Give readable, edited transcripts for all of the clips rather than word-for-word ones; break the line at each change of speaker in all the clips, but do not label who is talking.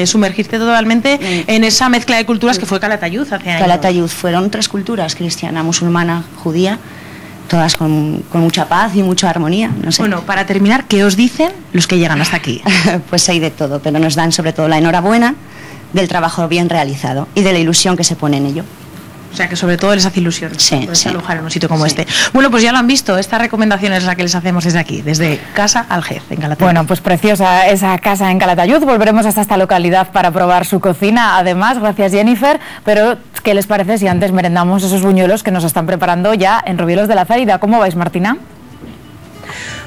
sumergirte totalmente en esa mezcla de culturas que fue Calatayud hace años.
Calatayud fueron 3 culturas, cristiana, musulmana, judía, todas con mucha paz y mucha armonía, no sé.
Bueno, para terminar, ¿qué os dicen los que llegan hasta aquí?
Pues hay de todo, pero nos dan sobre todo la enhorabuena del trabajo bien realizado y de la ilusión que se pone en ello.
O sea, que sobre todo les hace ilusión alojar en un sitio como
sí.
este. Bueno, pues ya lo han visto, esta recomendación es la que les hacemos desde aquí, desde Casa Algez, en Calatayud.
Bueno, pues preciosa esa casa en Calatayud, volveremos hasta esta localidad para probar su cocina, además, gracias Jennifer, pero ¿qué les parece si antes merendamos esos buñuelos que nos están preparando ya en Rubielos de la Zaida? ¿Cómo vais, Martina?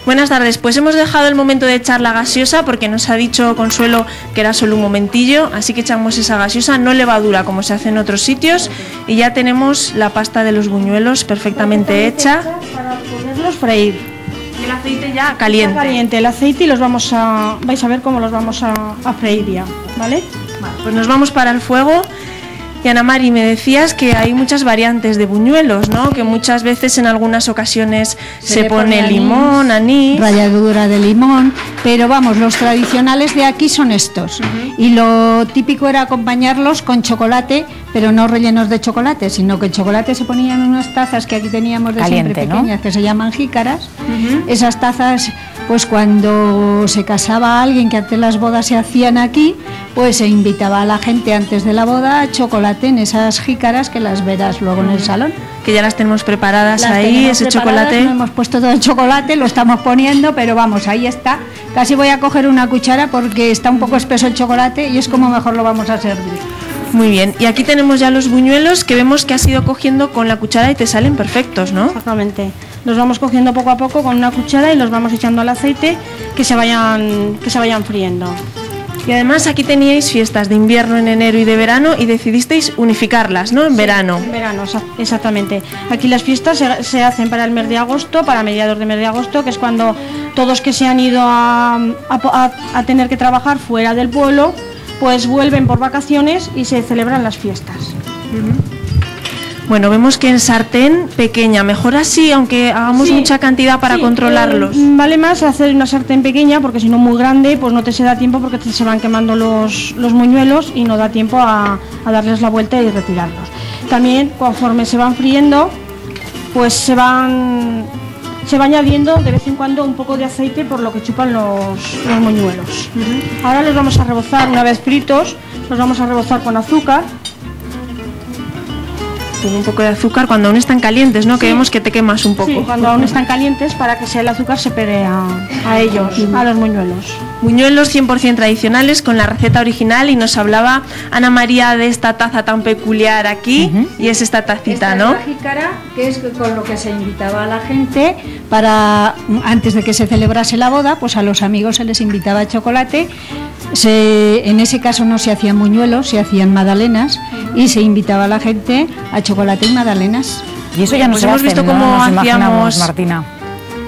Buenas tardes, pues hemos dejado el momento de echar la gaseosa porque nos ha dicho Consuelo que era solo un momentillo, así que echamos esa gaseosa, no levadura como se hace en otros sitios, y ya tenemos la pasta de los buñuelos perfectamente hecha
para poderlos freír.
Y el aceite ya caliente.
Está caliente el aceite y vais a ver cómo los vamos a freír ya, ¿vale?
Vale, pues nos vamos para el fuego. Y Ana Mari, me decías que hay muchas variantes de buñuelos, ¿no? Que muchas veces en algunas ocasiones se pone limón, anís,
ralladura de limón, pero vamos, los tradicionales de aquí son estos. Y lo típico era acompañarlos con chocolate, pero no rellenos de chocolate, sino que el chocolate se ponía en unas tazas que aquí teníamos de
caliente,
siempre pequeñas, ¿no? Que se llaman jícaras. Esas tazas, pues cuando se casaba alguien, que antes las bodas se hacían aquí, pues se invitaba a la gente antes de la boda a chocolate en esas jícaras que las verás luego en el salón.
Que ya las tenemos preparadas ahí, ese chocolate.
No hemos puesto todo el chocolate, lo estamos poniendo, pero vamos, ahí está. Casi voy a coger una cuchara porque está un poco espeso el chocolate y es como mejor lo vamos a servir.
Muy bien, y aquí tenemos ya los buñuelos que vemos que has ido cogiendo con la cuchara y te salen perfectos, ¿no?
Exactamente. Los vamos cogiendo poco a poco con una cuchara y los vamos echando al aceite que se vayan friendo.
Y además aquí teníais fiestas de invierno en enero y de verano y decidisteis unificarlas, ¿no? En verano.
En verano, exactamente. Aquí las fiestas se hacen para el mes de agosto, para mediados de mes de agosto, que es cuando todos que se han ido a tener que trabajar fuera del pueblo, pues vuelven por vacaciones y se celebran las fiestas.
Bueno, vemos que en sartén pequeña, mejor así, aunque hagamos mucha cantidad para controlarlos.
Vale más hacer una sartén pequeña, porque si no muy grande, pues no te se da tiempo porque se van quemando los muñuelos y no da tiempo a darles la vuelta y retirarlos. También, conforme se van friendo, pues se va añadiendo de vez en cuando un poco de aceite por lo que chupan los moñuelos. Ahora los vamos a rebozar, una vez fritos, los vamos a rebozar con azúcar.
Con un poco de azúcar cuando aún están calientes, ¿no? Sí. Que vemos que te quemas un poco.
Sí, cuando aún están calientes para que el azúcar se pegue a ellos, a los muñuelos.
Buñuelos 100% tradicionales con la receta original y nos hablaba Ana María de esta taza tan peculiar aquí y es esta tacita, ¿no?
Esta es la jícara, que es con lo que se invitaba a la gente para, antes de que se celebrase la boda, pues a los amigos se les invitaba chocolate. En ese caso no se hacían buñuelos, se hacían magdalenas y se invitaba a la gente a chocolate y magdalenas.
Y eso ya no
pues
se
hemos
hace,
visto
¿no?
cómo
Nos
hacíamos,
Martina.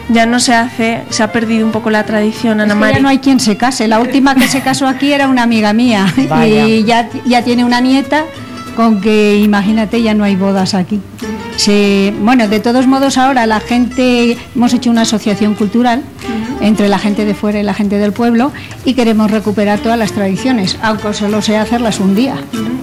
Ya no se hace, se ha perdido un poco la tradición, Ana María.
Ya no hay quien se case. La última que se casó aquí era una amiga mía.
Vaya.
Y ya tiene una nieta, con que imagínate, ya no hay bodas aquí. Bueno, de todos modos ahora la gente, hemos hecho una asociación cultural entre la gente de fuera y la gente del pueblo y queremos recuperar todas las tradiciones, aunque solo sea hacerlas un día.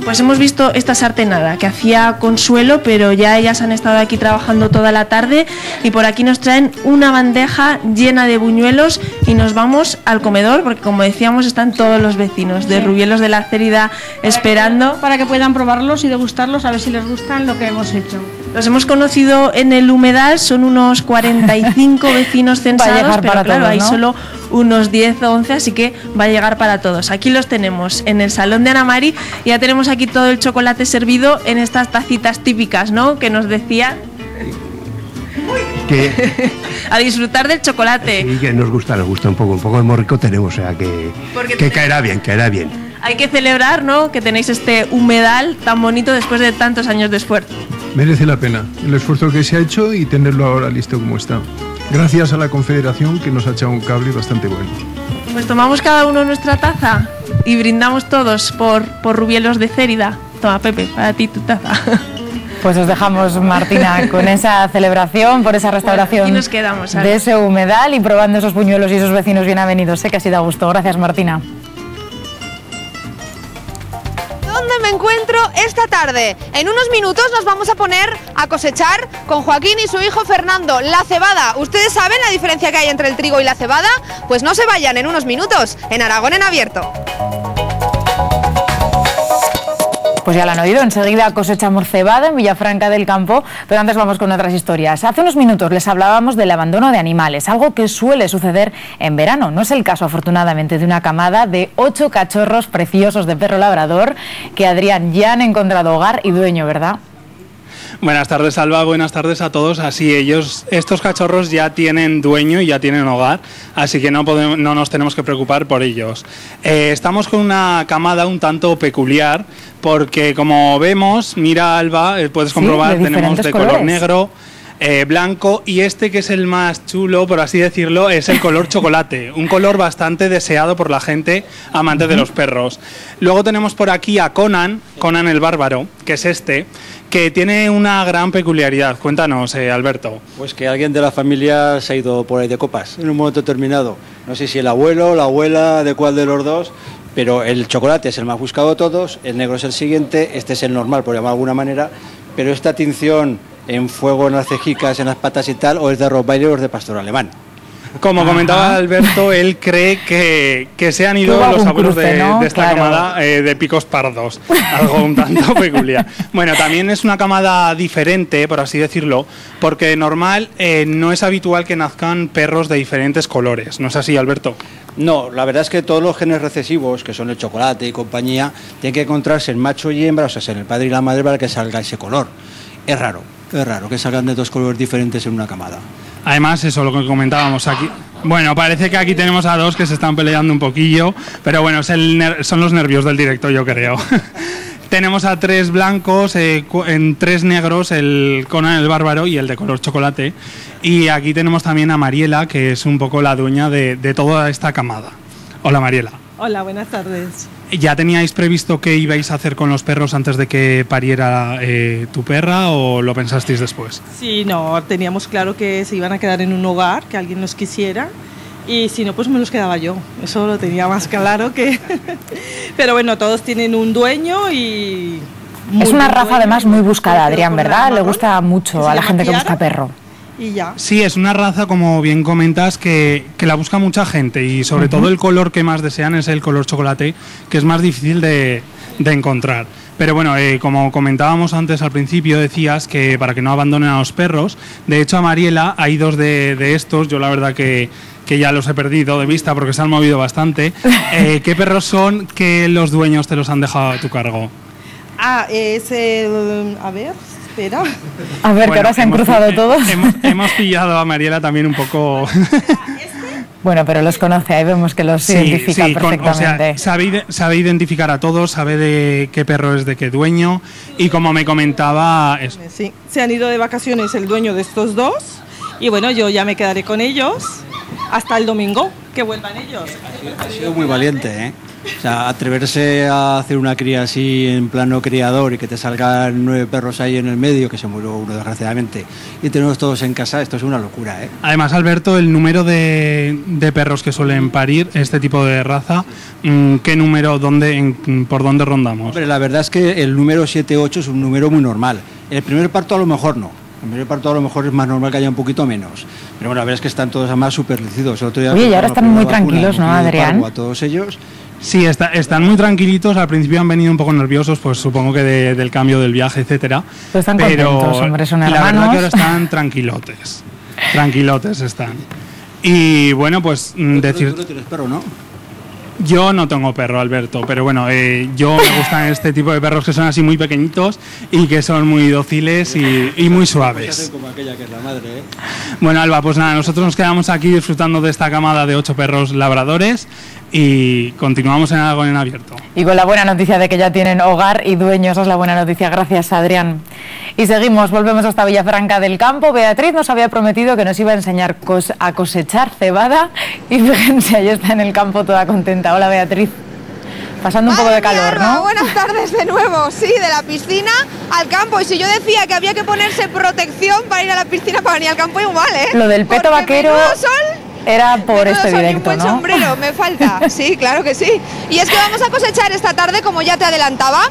Pues hemos visto esta sartenada que hacía Consuelo, pero ya ellas han estado aquí trabajando toda la tarde y por aquí nos traen una bandeja llena de buñuelos y nos vamos al comedor porque, como decíamos, están todos los vecinos de Rubielos de la Zaida esperando
para que puedan probarlos y degustarlos, a ver si les gustan lo que hemos hecho.
Los hemos conocido en el humedal, son unos 45 vecinos censados, pero claro, hay solo unos 10 o 11, así que va a llegar para todos. Aquí los tenemos en el salón de Ana Mari y ya tenemos aquí todo el chocolate servido en estas tacitas típicas, ¿no? Que nos decía
que
a disfrutar del chocolate.
Sí, que nos gusta un poco de morrico tenemos, o sea que caerá bien.
Hay que celebrar, ¿no?, que tenéis este humedal tan bonito después de tantos años de esfuerzo.
Merece la pena el esfuerzo que se ha hecho y tenerlo ahora listo como está. Gracias a la Confederación que nos ha echado un cable bastante bueno.
Pues tomamos cada uno nuestra taza y brindamos todos por Rubielos de Zaida. Toma, Pepe, para ti tu taza.
Pues os dejamos, Martina, con esa celebración, por esa restauración
y nos quedamos,
de ese humedal y probando esos buñuelos y esos vecinos bien avenidos. Sé que ha sido a gusto. Gracias, Martina.
dónde me encuentro esta tarde. En unos minutos nos vamos a poner a cosechar con Joaquín y su hijo Fernando la cebada. ¿Ustedes saben la diferencia que hay entre el trigo y la cebada? Pues no se vayan, en unos minutos, en Aragón en Abierto.
Pues ya lo han oído, enseguida cosechamos cebada en Villafranca del Campo, pero antes vamos con otras historias. Hace unos minutos les hablábamos del abandono de animales, algo que suele suceder en verano. No es el caso, afortunadamente, de una camada de 8 cachorros preciosos de perro labrador que, Adrián, ya han encontrado hogar y dueño, ¿verdad?
Buenas tardes, Alba, buenas tardes a todos. Así, estos cachorros ya tienen dueño y ya tienen hogar, así que no nos tenemos que preocupar por ellos. Estamos con una camada un tanto peculiar, porque como vemos, mira, Alba, puedes comprobar, tenemos de color negro, blanco, y este, que es el más chulo, por así decirlo, es el color chocolate, un color bastante deseado por la gente amante de los perros. Luego tenemos por aquí a Conan el bárbaro, que es este, que tiene una gran peculiaridad. Cuéntanos, Alberto.
Pues que alguien de la familia se ha ido por ahí de copas en un momento determinado. No sé si el abuelo, la abuela, de cuál de los dos, pero el chocolate es el más buscado de todos, el negro es el siguiente, este es el normal, por llamarlo de alguna manera, pero esta tinción en fuego en las cejicas, en las patas y tal, o es de Rottweiler o es de pastor alemán.
Como comentaba Alberto, él cree que se han ido los abuelos de esta camada de picos pardos, algo un tanto peculiar. Bueno, también es una camada diferente, por así decirlo, porque normal no es habitual que nazcan perros de diferentes colores. ¿No es así, Alberto?
No, la verdad es que todos los genes recesivos, que son el chocolate y compañía, tienen que encontrarse en macho y hembra, o sea, en el padre y la madre, para que salga ese color. Es raro que salgan de 2 colores diferentes en una camada.
Además, eso, lo que comentábamos aquí. Bueno, parece que aquí tenemos a 2 que se están peleando un poquillo, pero bueno, son los nervios del directo, yo creo. Tenemos a 3 blancos, en 3 negros, el Conan el bárbaro y el de color chocolate. Y aquí tenemos también a Mariela, que es un poco la dueña de toda esta camada. Hola, Mariela.
Hola, buenas tardes.
¿Ya teníais previsto qué ibais a hacer con los perros antes de que pariera tu perra, o lo pensasteis después?
Sí, no, teníamos claro que se iban a quedar en un hogar, que alguien los quisiera, y si no, pues me los quedaba yo. Eso lo tenía más claro que... Pero bueno, todos tienen un dueño y...
Es una raza además muy buscada, Adrián, ¿verdad? Le gusta mucho a la gente que busca perro.
Y ya.
Sí, es una raza, como bien comentas, que la busca mucha gente, y sobre todo el color que más desean es el color chocolate, que es más difícil de encontrar. Pero bueno, como comentábamos antes al principio, decías que para que no abandonen a los perros. De hecho, a Mariela hay 2 de estos, yo la verdad que ya los he perdido de vista porque se han movido bastante. ¿Qué perros son que los dueños te los han dejado a tu cargo?
Es el... A ver... Espera.
A ver, que ahora se han cruzado todos.
Hemos pillado a Mariela también un poco...
Bueno, pero los conoce, ahí vemos que los identifica perfectamente.
O sea, sabe identificar a todos, sabe de qué perro es de qué dueño, y como me comentaba...
Sí, se han ido de vacaciones el dueño de estos 2, y bueno, yo ya me quedaré con ellos hasta el domingo, que vuelvan ellos.
Ha sido muy valiente, ¿eh? O sea, atreverse a hacer una cría así en plano criador y que te salgan 9 perros ahí en el medio, que se murió uno desgraciadamente, y tenerlos todos en casa, esto es una locura, ¿eh?
Además, Alberto, el número de perros que suelen parir este tipo de raza, ¿qué número, por dónde rondamos?
Hombre, la verdad es que el número 7-8 es un número muy normal. El primer parto a lo mejor no. El primer parto a lo mejor es más normal que haya un poquito menos. Pero bueno, la verdad es que están todos además súper lucidos.
Oye, y ahora están muy tranquilos, ¿no, Adrián?
A todos ellos.
Sí, están muy tranquilitos. Al principio han venido un poco nerviosos, pues supongo que del cambio del viaje, etcétera.
Pero están contentos, hombre, son hermanos.
La verdad que ahora están tranquilotes. Tranquilotes están. Y bueno, pues
Tú no tienes perro, ¿no?
Yo no tengo perro, Alberto, pero bueno, yo me gustan este tipo de perros que son así muy pequeñitos y que son muy dóciles y muy suaves.
Como aquella que es la madre, ¿eh?
Bueno, Alba, pues nada, nosotros nos quedamos aquí disfrutando de esta camada de 8 perros labradores y continuamos en Aragón en Abierto.
Y con la buena noticia de que ya tienen hogar y dueños, esa es la buena noticia. Gracias, Adrián. Y seguimos, volvemos hasta Villafranca del Campo. Beatriz nos había prometido que nos iba a enseñar a cosechar cebada y fíjense, ahí está en el campo toda contenta. Hola, Beatriz. Pasando un poco de calor, ¿no?
Buenas tardes de nuevo, sí, de la piscina al campo. Y si yo decía que había que ponerse protección para ir a la piscina, para venir al campo, igual, ¿eh?
Lo del peto vaquero...
Sol
era por este directo,
buen
¿no?
sombrero, me falta. Sí, claro que sí. Y es que vamos a cosechar esta tarde, como ya te adelantaba,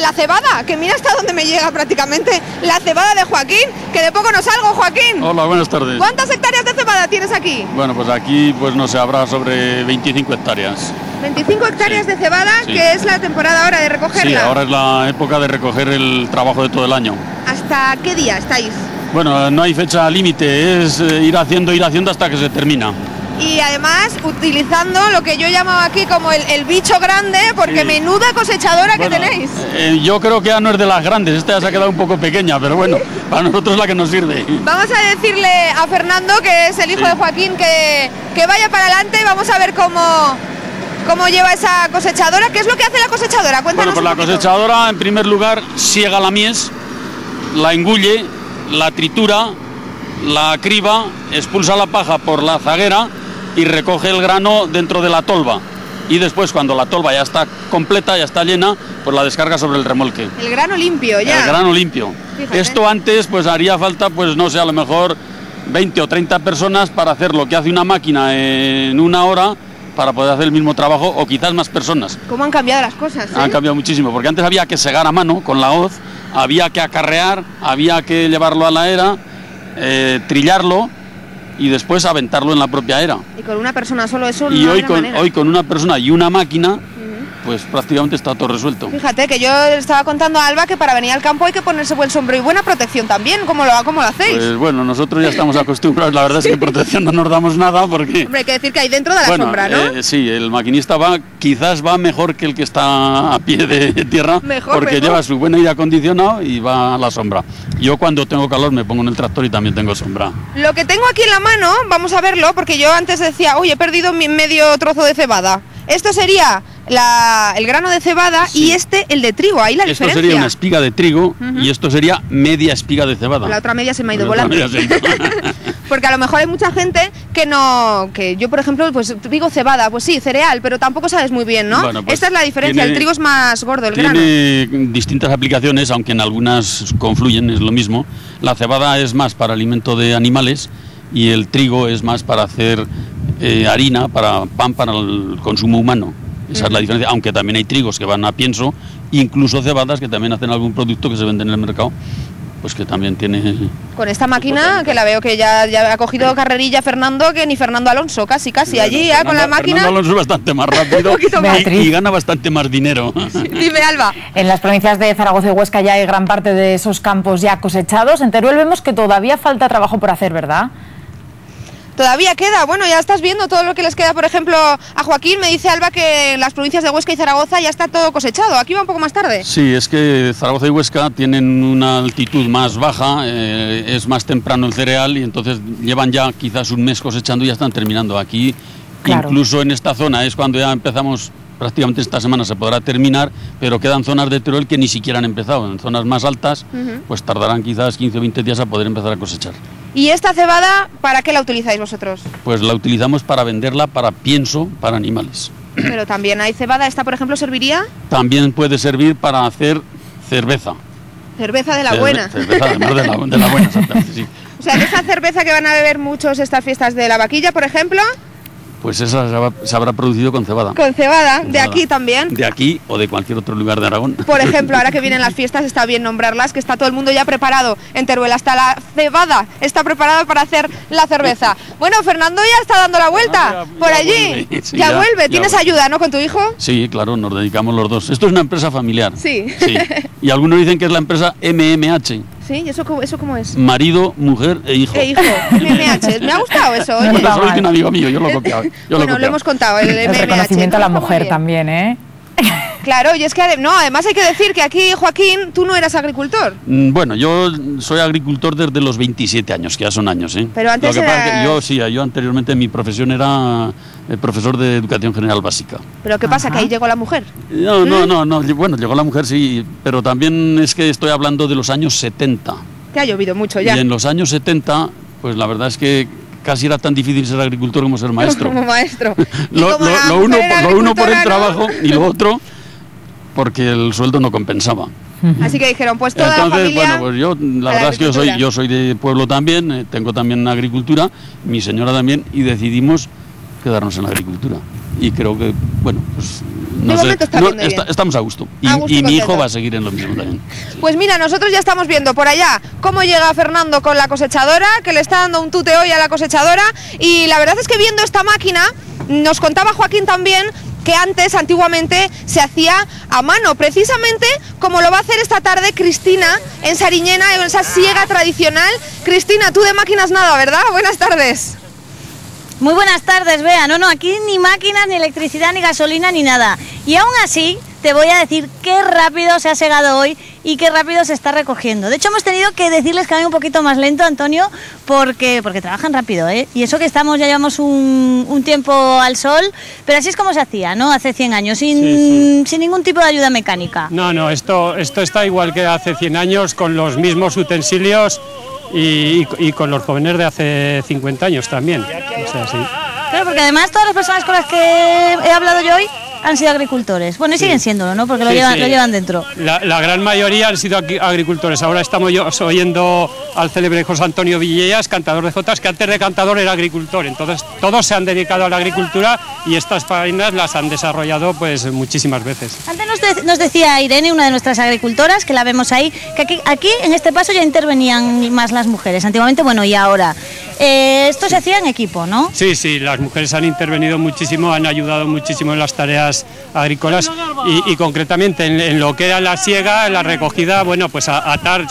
la cebada, que mira hasta dónde me llega prácticamente, la cebada de Joaquín, que de poco no salgo, Joaquín.
Hola, buenas tardes.
¿Cuántas hectáreas de cebada tienes aquí?
Bueno, pues aquí, pues no sé, habrá sobre 25 hectáreas.
25 hectáreas de cebada,
sí.
Que es la temporada ahora de recogerla.
Sí, ahora es la época de recoger el trabajo de todo el año.
¿Hasta qué día estáis?
Bueno, no hay fecha límite, es ir haciendo hasta que se termina.
Y además utilizando lo que yo llamo aquí como el bicho grande, porque sí. Menuda cosechadora que tenéis.
Yo creo que ya no es de las grandes, esta ya se ha quedado un poco pequeña, pero bueno, para nosotros es la que nos sirve.
Vamos a decirle a Fernando, que es el hijo de Joaquín, que vaya para adelante y vamos a ver cómo lleva esa cosechadora. ¿Qué es lo que hace la cosechadora? Cuéntanos.
Bueno, pues la cosechadora en primer lugar siega la mies, la engulle, la tritura, la criba, expulsa la paja por la zaguera y recoge el grano dentro de la tolva. Y después, cuando la tolva ya está completa, ya está llena, pues la descarga sobre el remolque.
El grano limpio ya.
El grano limpio. Fíjate. Esto antes pues haría falta, pues no sé, a lo mejor 20 o 30 personas para hacer lo que hace una máquina en una hora, para poder hacer el mismo trabajo, o quizás más personas.
¿Cómo han cambiado las cosas?
Han cambiado muchísimo, porque antes había que segar a mano con la hoz, había que acarrear, había que llevarlo a la era, trillarlo y después aventarlo en la propia era.
Y con una persona solo eso no.
Y hoy con una persona y una máquina, pues prácticamente está todo resuelto.
Fíjate que yo estaba contando a Alba que para venir al campo hay que ponerse buen sombrero y buena protección también. ¿Cómo lo hacéis?
Pues bueno, nosotros ya estamos acostumbrados. La verdad es que protección no nos damos nada porque...
Hombre, hay que decir que hay dentro de la sombra, ¿no?
Sí, el maquinista quizás va mejor que el que está a pie de tierra, porque lleva su buen aire acondicionado y va a la sombra. Yo cuando tengo calor me pongo en el tractor y también tengo sombra.
Lo que tengo aquí en la mano, vamos a verlo, porque yo antes decía, uy, he perdido medio trozo de cebada. Esto sería el grano de cebada, sí. Y el de trigo, ahí la diferencia.
Esto sería una espiga de trigo y esto sería media espiga de cebada.
La otra media se me ha ido volando. Porque a lo mejor hay mucha gente que yo por ejemplo, pues digo cebada, pues sí, cereal, pero tampoco sabes muy bien, ¿no? Bueno, pues esta es la diferencia, el trigo es más gordo, el grano.
Tiene distintas aplicaciones, aunque en algunas confluyen, es lo mismo. La cebada es más para alimento de animales y el trigo es más para hacer harina, para pan, para el consumo humano. Esa es la diferencia, aunque también hay trigos que van a pienso, incluso cebadas que también hacen algún producto que se vende en el mercado, pues que también tiene...
Con esta máquina, que la veo que ya ha cogido carrerilla Fernando, que ni Fernando Alonso, casi, bueno, allí ya con la máquina...
Fernando Alonso es bastante más rápido y gana bastante más dinero.
Sí, dime, Alba.
En las provincias de Zaragoza y Huesca ya hay gran parte de esos campos ya cosechados. En Teruel vemos que todavía falta trabajo por hacer, ¿verdad?
Todavía queda, bueno, ya estás viendo todo lo que les queda, por ejemplo, a Joaquín, me dice Alba que en las provincias de Huesca y Zaragoza ya está todo cosechado, aquí va un poco más tarde.
Sí, es que Zaragoza y Huesca tienen una altitud más baja, es más temprano el cereal y entonces llevan ya quizás un mes cosechando y ya están terminando. Aquí, claro. Incluso en esta zona es cuando ya empezamos, prácticamente esta semana se podrá terminar, pero quedan zonas de Teruel que ni siquiera han empezado, en zonas más altas, pues tardarán quizás 15 o 20 días a poder empezar a cosechar.
¿Y esta cebada para qué la utilizáis vosotros?
Pues la utilizamos para venderla para pienso, para animales.
Pero también hay cebada, ¿esta por ejemplo serviría?
También puede servir para hacer cerveza.
Cerveza de la buena.
Cerveza además de la buena, exactamente, sí.
O sea, esa cerveza que van a beber muchos estas fiestas de la vaquilla, por ejemplo...
Pues esa se habrá producido con cebada.
Con cebada, de aquí también.
De aquí o de cualquier otro lugar de Aragón.
Por ejemplo, ahora que vienen las fiestas está bien nombrarlas, que está todo el mundo ya preparado en Teruel, hasta la cebada está preparada para hacer la cerveza. Bueno, Fernando ya está dando la vuelta por allí. Vuelve. Sí, ya vuelve. ¿Tienes ayuda, no, con tu hijo?
Sí, claro, nos dedicamos los dos. Esto es una empresa familiar.
Sí.
Y algunos dicen que es la empresa MMH.
Sí, ¿y eso cómo es?
Marido, mujer e hijo.
MMH, me ha gustado eso, oye.
Bueno, eso es de un amigo mío, yo lo he copiado.
Bueno, lo hemos contado, el MMH.
El reconocimiento a la mujer también, ¿eh?
Claro, y es que además hay que decir que aquí, Joaquín, tú no eras agricultor.
Bueno, yo soy agricultor desde los 27 años, que ya son años, ¿eh?
Pero antes
yo anteriormente mi profesión era profesor de educación general básica.
¿Pero qué pasa, que ahí llegó la mujer?
No, bueno, llegó la mujer sí, pero también es que estoy hablando de los años 70.
Te ha llovido mucho ya.
Y en los años 70, pues la verdad es que casi era tan difícil ser agricultor como ser maestro.
Como maestro.
lo uno por el trabajo y lo otro porque el sueldo no compensaba.
Así que dijeron, pues toda la familia...
Bueno, pues yo, la verdad es que yo soy de pueblo también, tengo también agricultura, mi señora también, y decidimos quedarnos en la agricultura. Y creo que, bueno, pues... No sé, estamos a gusto. Y mi hijo va a seguir en lo mismo también.
Pues mira, nosotros ya estamos viendo por allá cómo llega Fernando con la cosechadora, que le está dando un tute hoy a la cosechadora. Y la verdad es que viendo esta máquina, nos contaba Joaquín también que antiguamente, se hacía a mano, precisamente como lo va a hacer esta tarde Cristina en Sariñena, en esa siega tradicional. Cristina, tú de máquinas nada, ¿verdad? Buenas tardes.
Muy buenas tardes, Bea. No, aquí ni máquinas, ni electricidad, ni gasolina, ni nada. Y aún así, te voy a decir qué rápido se ha segado hoy y qué rápido se está recogiendo. De hecho, hemos tenido que decirles que vaya un poquito más lento, Antonio, porque trabajan rápido, ¿eh? Y eso que ya llevamos un tiempo al sol, pero así es como se hacía, ¿no? Hace 100 años, sin ningún tipo de ayuda mecánica.
No, esto está igual que hace 100 años, con los mismos utensilios y con los jóvenes de hace 50 años también. O sea, sí.
Claro, porque además todas las personas con las que he hablado yo hoy han sido agricultores. Bueno, y siguen siéndolo, ¿no? Porque lo llevan dentro.
La gran mayoría han sido agricultores. Ahora estamos oyendo al célebre José Antonio Villegas, cantador de jotas, que antes de cantador era agricultor. Entonces todos se han dedicado a la agricultura y estas faenas las han desarrollado pues muchísimas veces.
Antes nos decía Irene, una de nuestras agricultoras, que la vemos ahí, que aquí en este paso ya intervenían más las mujeres. Antiguamente, bueno, y ahora. Esto se hacía en equipo, ¿no?
Sí, las mujeres han intervenido muchísimo, han ayudado muchísimo en las tareas agrícolas y concretamente en lo que era la siega, la recogida, bueno, pues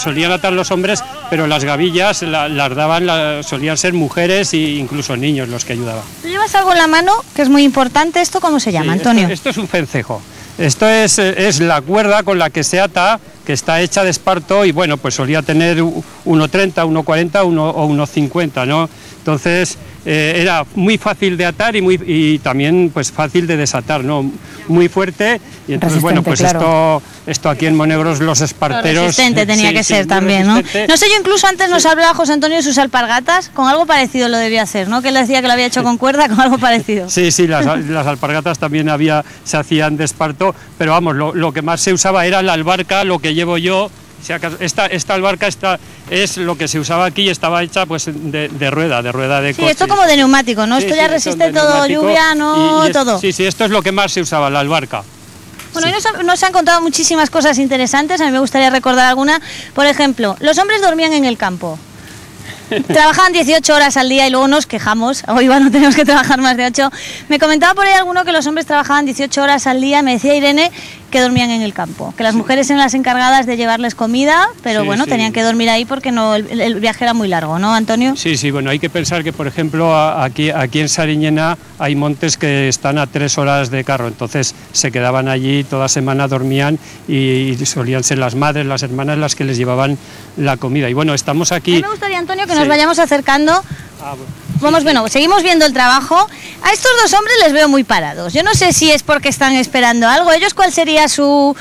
solían atar los hombres, pero las gavillas las daban, solían ser mujeres e incluso niños los que ayudaban.
Tú llevas algo en la mano que es muy importante. ¿Esto cómo se llama, Antonio?
Esto es un cencejo. Esto es la cuerda con la que se ata, que está hecha de esparto y bueno, pues solía tener 1,30, 1,40 o 1,50, ¿no? Entonces era muy fácil de atar y también pues fácil de desatar, ¿no? Muy fuerte y entonces bueno, pues claro. esto aquí en Monegros los esparteros...
Resistente tenía que ser también, ¿no? No sé, yo incluso antes nos hablaba José Antonio de sus alpargatas, con algo parecido lo debía hacer, ¿no? Que él decía que lo había hecho con cuerda, con algo parecido.
Sí, las alpargatas también se hacían de esparto, pero vamos, lo que más se usaba era la albarca, lo que llevo yo. Esta albarca es lo que se usaba aquí y estaba hecha pues de rueda de coche.
Sí, esto como de neumático, ¿no? Esto ya resiste todo, lluvia, ¿no? Todo.
Sí, esto es lo que más se usaba, la albarca.
Bueno, hoy nos han contado muchísimas cosas interesantes, a mí me gustaría recordar alguna. Por ejemplo, los hombres dormían en el campo. Trabajaban 18 horas al día y luego nos quejamos, hoy no tenemos que trabajar más de 8. Me comentaba por ahí alguno que los hombres trabajaban 18 horas al día, me decía Irene que dormían en el campo, que las mujeres eran las encargadas de llevarles comida, pero tenían que dormir ahí porque el viaje era muy largo, ¿no, Antonio?
Sí, bueno, hay que pensar que, por ejemplo, aquí en Sariñena hay montes que están a 3 horas de carro, entonces se quedaban allí, toda semana dormían y solían ser las madres, las hermanas las que les llevaban la comida. Y bueno, estamos aquí...
A mí me gustaría, Antonio, que nos vayamos acercando. Seguimos viendo el trabajo. A estos dos hombres les veo muy parados. Yo no sé si es porque están esperando algo. ¿Ellos cuál sería su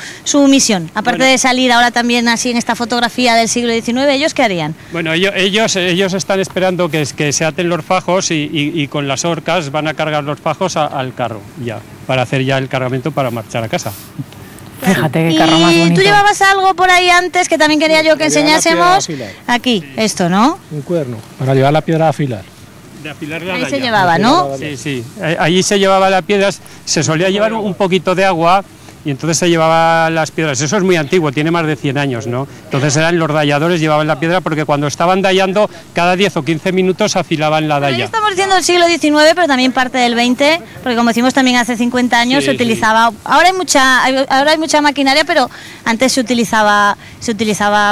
misión? Aparte de salir ahora también así en esta fotografía del siglo XIX, ¿ellos qué harían?
Bueno, ellos están esperando que se aten los fajos y con las horcas van a cargar los fajos al carro, ya, para hacer ya el cargamento para marchar a casa.
Fíjate qué carro más bonito.
Tú llevabas algo por ahí antes que también quería yo que enseñásemos. Aquí, esto, ¿no?
Un cuerno, para llevar la piedra a afilar.
De afilar
ahí se llevaba, ¿no?
Sí. Allí se llevaba la piedra, se solía llevar un poquito de agua y entonces se llevaba las piedras. Eso es muy antiguo, tiene más de 100 años, ¿no? Entonces eran los dalladores, llevaban la piedra porque cuando estaban dallando, cada 10 o 15 minutos afilaban la dalla.
Estamos diciendo el siglo XIX, pero también parte del XX, porque como decimos también hace 50 años se utilizaba... Ahora hay mucha maquinaria, pero antes se utilizaba,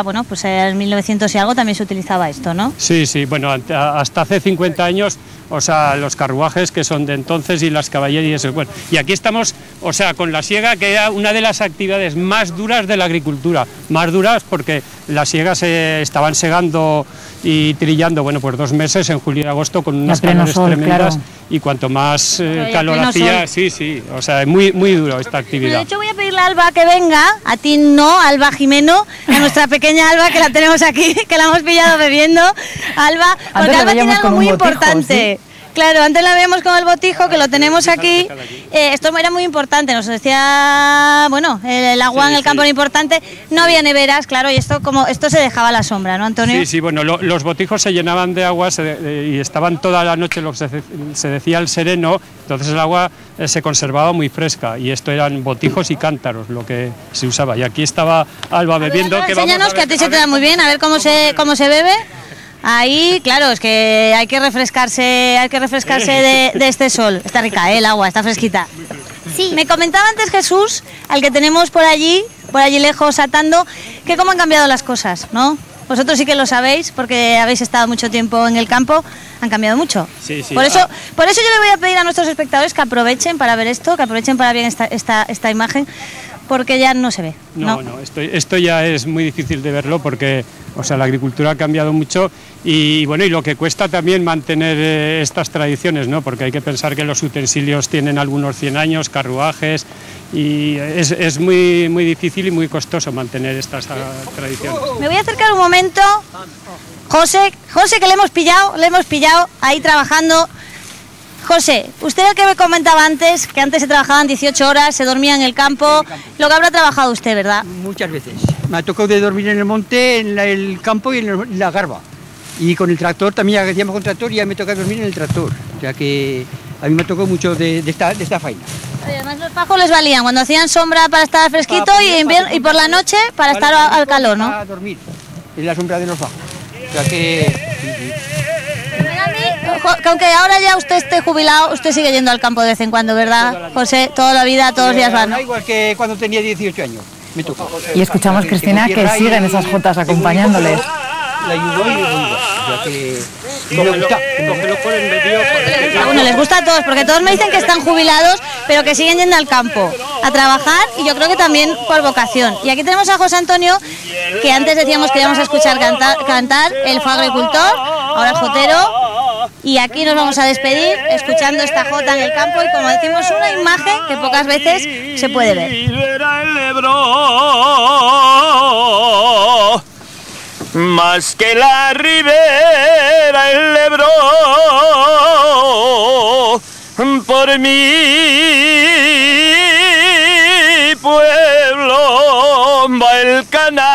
bueno, pues en 1900 y algo también se utilizaba esto, ¿no?
Sí, bueno, hasta hace 50 años, o sea, los carruajes que son de entonces y las caballerías, bueno. Y aquí estamos, o sea, con la siega, que era una de las actividades más duras de la agricultura, más duras porque las siegas se estaban segando y trillando, bueno, pues 2 meses, en julio y agosto, con unas calores tremendas, claro. Y cuanto más calor hacía, sí, o sea, es muy duro esta actividad.
De hecho, voy a pedirle a Alba que venga, a ti no, Alba Jimeno, a nuestra pequeña Alba, que la tenemos aquí, que la hemos pillado bebiendo. Alba, porque Alba tiene algo muy importante. Claro, antes la veíamos con el botijo, que lo tenemos aquí. Esto era muy importante, nos decía, bueno, el agua en el campo era importante. No había neveras, claro, y esto se dejaba a la sombra, ¿no, Antonio?
Sí, sí, bueno, los botijos se llenaban de agua y estaban toda la noche, lo que se decía el sereno, entonces el agua se conservaba muy fresca, y esto eran botijos y cántaros lo que se usaba. Y aquí estaba Alba bebiendo.
Enséñanos, que a ti se te da muy bien, a ver cómo se bebe. Ahí, claro, es que hay que refrescarse de este sol. Está rica, el agua, está fresquita. Sí. Me comentaba antes Jesús, al que tenemos por allí lejos atando, que cómo han cambiado las cosas, ¿no? Vosotros sí que lo sabéis, porque habéis estado mucho tiempo en el campo, han cambiado mucho.
Sí, sí.
Por eso yo le voy a pedir a nuestros espectadores que aprovechen para ver esto, que aprovechen para ver esta imagen, porque ya no se ve.
No, esto ya es muy difícil de verlo porque, o sea, la agricultura ha cambiado mucho y bueno, y lo que cuesta también mantener estas tradiciones, ¿no? Porque hay que pensar que los utensilios tienen algunos 100 años, carruajes, y es muy, muy difícil y muy costoso mantener estas tradiciones.
Me voy a acercar un momento. José, que le hemos pillado ahí trabajando. José, usted el que me comentaba antes, que antes se trabajaban 18 horas, se dormía en el campo, lo que habrá trabajado usted, ¿verdad?
Muchas veces. Me ha tocado de dormir en el monte, en el campo y en la garba. Y con el tractor también, ya hacíamos con tractor y ya me toca dormir en el tractor. O sea que a mí me tocó mucho de esta faena.
Además los fajos les valían cuando hacían sombra para estar fresquito y por la noche para estar al calor, ¿no?
Para dormir en la sombra de los fajos. O sea que
aunque ahora ya usted esté jubilado, usted sigue yendo al campo de vez en cuando, ¿verdad, José? Toda la vida, todos los días van, ¿no?
Igual que cuando tenía 18 años, me tocó.
Y escuchamos, Cristina, que siguen esas jotas acompañándoles.
La ayudó y o sea que me gusta.
Bueno, les gusta a todos, porque todos me dicen que están jubilados, pero que siguen yendo al campo a trabajar, y yo creo que también por vocación. Y aquí tenemos a José Antonio, que antes decíamos que íbamos a escuchar cantar, él fue agricultor, ahora es jotero. Y aquí nos vamos a despedir escuchando esta jota en el campo y, como decimos, una imagen que pocas veces se puede ver.
Más que la ribera el Ebro, por mi pueblo va el canal.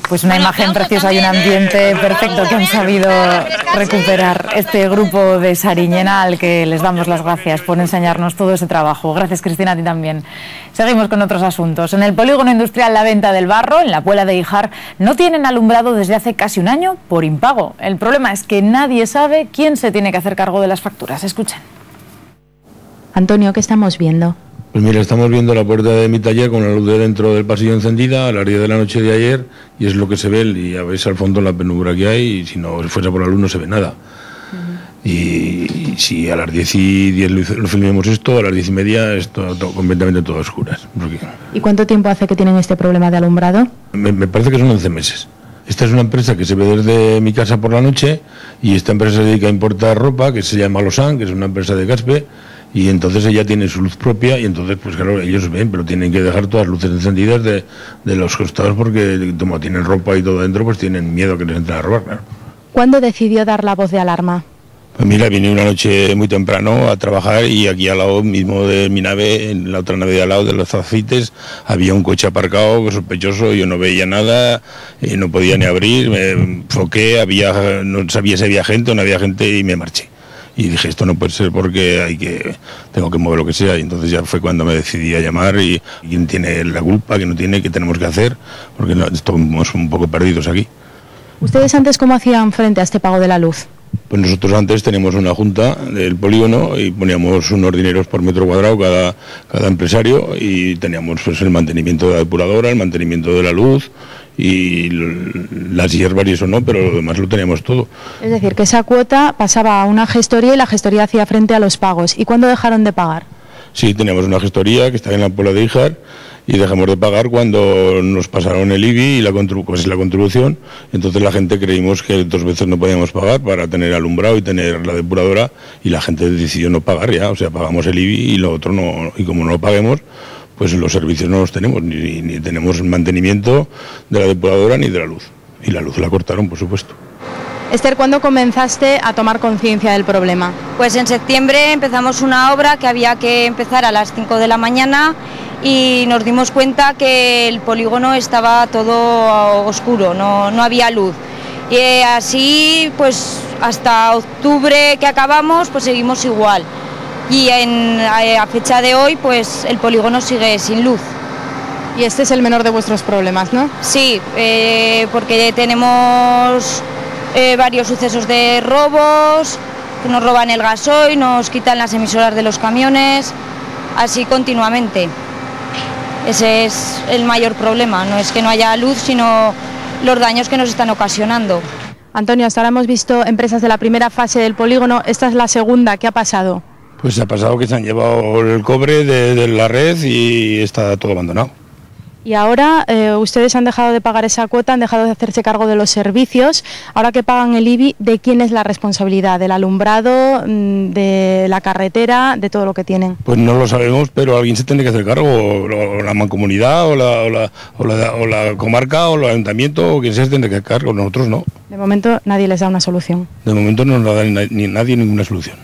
Pues una imagen preciosa y un ambiente perfecto que han sabido recuperar este grupo de Sariñena, al que les damos las gracias por enseñarnos todo ese trabajo. Gracias, Cristina, a ti también. Seguimos con otros asuntos. En el polígono industrial La Venta del Barro, en la Puebla de Híjar, no tienen alumbrado desde hace casi un año por impago. El problema es que nadie sabe quién se tiene que hacer cargo de las facturas. Escuchen.
Antonio, ¿qué estamos viendo?
Pues mira, estamos viendo la puerta de mi taller con la luz de dentro del pasillo encendida a las 10 de la noche de ayer, y es lo que se ve, y ya veis al fondo la penumbra que hay, y si no fuese por la luz no se ve nada. Y si a las 10 y 10 lo filmemos esto, a las 10 y media es completamente todo a oscuras.
¿Y cuánto tiempo hace que tienen este problema de alumbrado?
Me parece que son 11 meses. Esta es una empresa que se ve desde mi casa por la noche, y esta empresa se dedica a importar ropa, que se llama Losan, que es una empresa de Gaspe, y entonces ella tiene su luz propia, y entonces pues claro, ellos ven, pero tienen que dejar todas las luces encendidas de los costados, porque como tienen ropa y todo dentro, pues tienen miedo que les entren a robar, claro.
¿Cuándo decidió dar la voz de alarma?
Pues mira, vine una noche muy temprano a trabajar, y aquí al lado mismo de mi nave, en la otra nave de al lado de los aceites, había un coche aparcado sospechoso, yo no veía nada, no podía ni abrir, me enfoqué, no sabía si había gente o no había gente, y me marché. Y dije, esto no puede ser porque tengo que mover lo que sea, y entonces ya fue cuando me decidí a llamar, y quién tiene la culpa, qué no tiene, qué tenemos que hacer, porque estamos un poco perdidos aquí.
¿Ustedes antes cómo hacían frente a este pago de la luz?
Pues nosotros antes teníamos una junta del polígono y poníamos unos dineros por metro cuadrado cada empresario, y teníamos pues el mantenimiento de la depuradora, el mantenimiento de la luz y las hierbas y eso no, pero lo demás lo teníamos todo.
Es decir, que esa cuota pasaba a una gestoría y la gestoría hacía frente a los pagos. ¿Y cuándo dejaron de pagar?
Sí, teníamos una gestoría que está en la Puebla de Híjar, y dejamos de pagar cuando nos pasaron el IBI y la contribución. Entonces la gente creímos que 2 veces no podíamos pagar para tener alumbrado y tener la depuradora, y la gente decidió no pagar ya, o sea, pagamos el IBI y lo otro no, y como no lo paguemos, pues los servicios no los tenemos, ni tenemos mantenimiento de la depuradora ni de la luz. Y la luz la cortaron, por supuesto.
Esther, ¿cuándo comenzaste a tomar conciencia del problema?
Pues en septiembre empezamos una obra que había que empezar a las 5 de la mañana y nos dimos cuenta que el polígono estaba todo oscuro, no había luz. Y así, pues hasta octubre que acabamos, pues seguimos igual. Y a fecha de hoy, pues el polígono sigue sin luz.
Y este es el menor de vuestros problemas, ¿no?
Sí, porque tenemos varios sucesos de robos, que nos roban el gasoil, nos quitan las emisoras de los camiones, así continuamente. Ese es el mayor problema, no es que no haya luz, sino los daños que nos están ocasionando.
Antonio, hasta ahora hemos visto empresas de la primera fase del polígono, esta es la segunda, ¿qué ha pasado?
Pues ha pasado que se han llevado el cobre de la red y está todo abandonado.
Y ahora ustedes han dejado de pagar esa cuota, han dejado de hacerse cargo de los servicios. Ahora que pagan el IBI, ¿de quién es la responsabilidad? ¿Del alumbrado, de la carretera, de todo lo que tienen?
Pues no lo sabemos, pero alguien se tiene que hacer cargo, o la mancomunidad, o la comarca, o el ayuntamiento, o quien sea se tiene que hacer cargo, nosotros no.
De momento nadie les da una solución.
De momento no nos da nadie ninguna solución.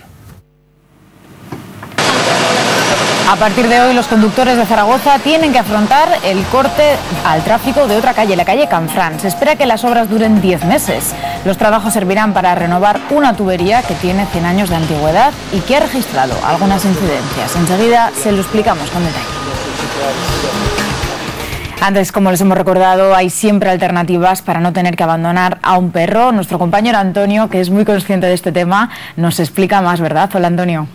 A partir de hoy, los conductores de Zaragoza tienen que afrontar el corte al tráfico de otra calle, la calle Canfrán. Se espera que las obras duren 10 meses. Los trabajos servirán para renovar una tubería que tiene 100 años de antigüedad y que ha registrado algunas incidencias. Enseguida se lo explicamos con detalle. Antes, como les hemos recordado, hay siempre alternativas para no tener que abandonar a un perro. Nuestro compañero Antonio, que es muy consciente de este tema, nos explica más, ¿verdad? Hola, Antonio.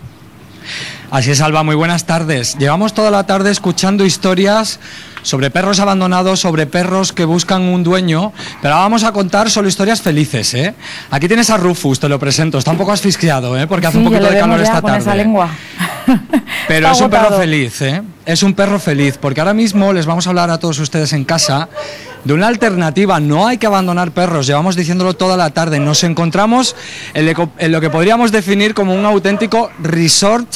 Así es, Alba, muy buenas tardes. Llevamos toda la tarde escuchando historias sobre perros abandonados, sobre perros que buscan un dueño, pero ahora vamos a contar solo historias felices, ¿eh? Aquí tienes a Rufus, te lo presento, está un poco asfixiado, ¿eh? Porque hace un poquito de calor esta tarde. Esa lengua. Pero es un perro feliz, ¿eh? Es un perro feliz, porque ahora mismo les vamos a hablar a todos ustedes en casa de una alternativa. No hay que abandonar perros, llevamos diciéndolo toda la tarde. Nos encontramos en lo que podríamos definir como un auténtico resort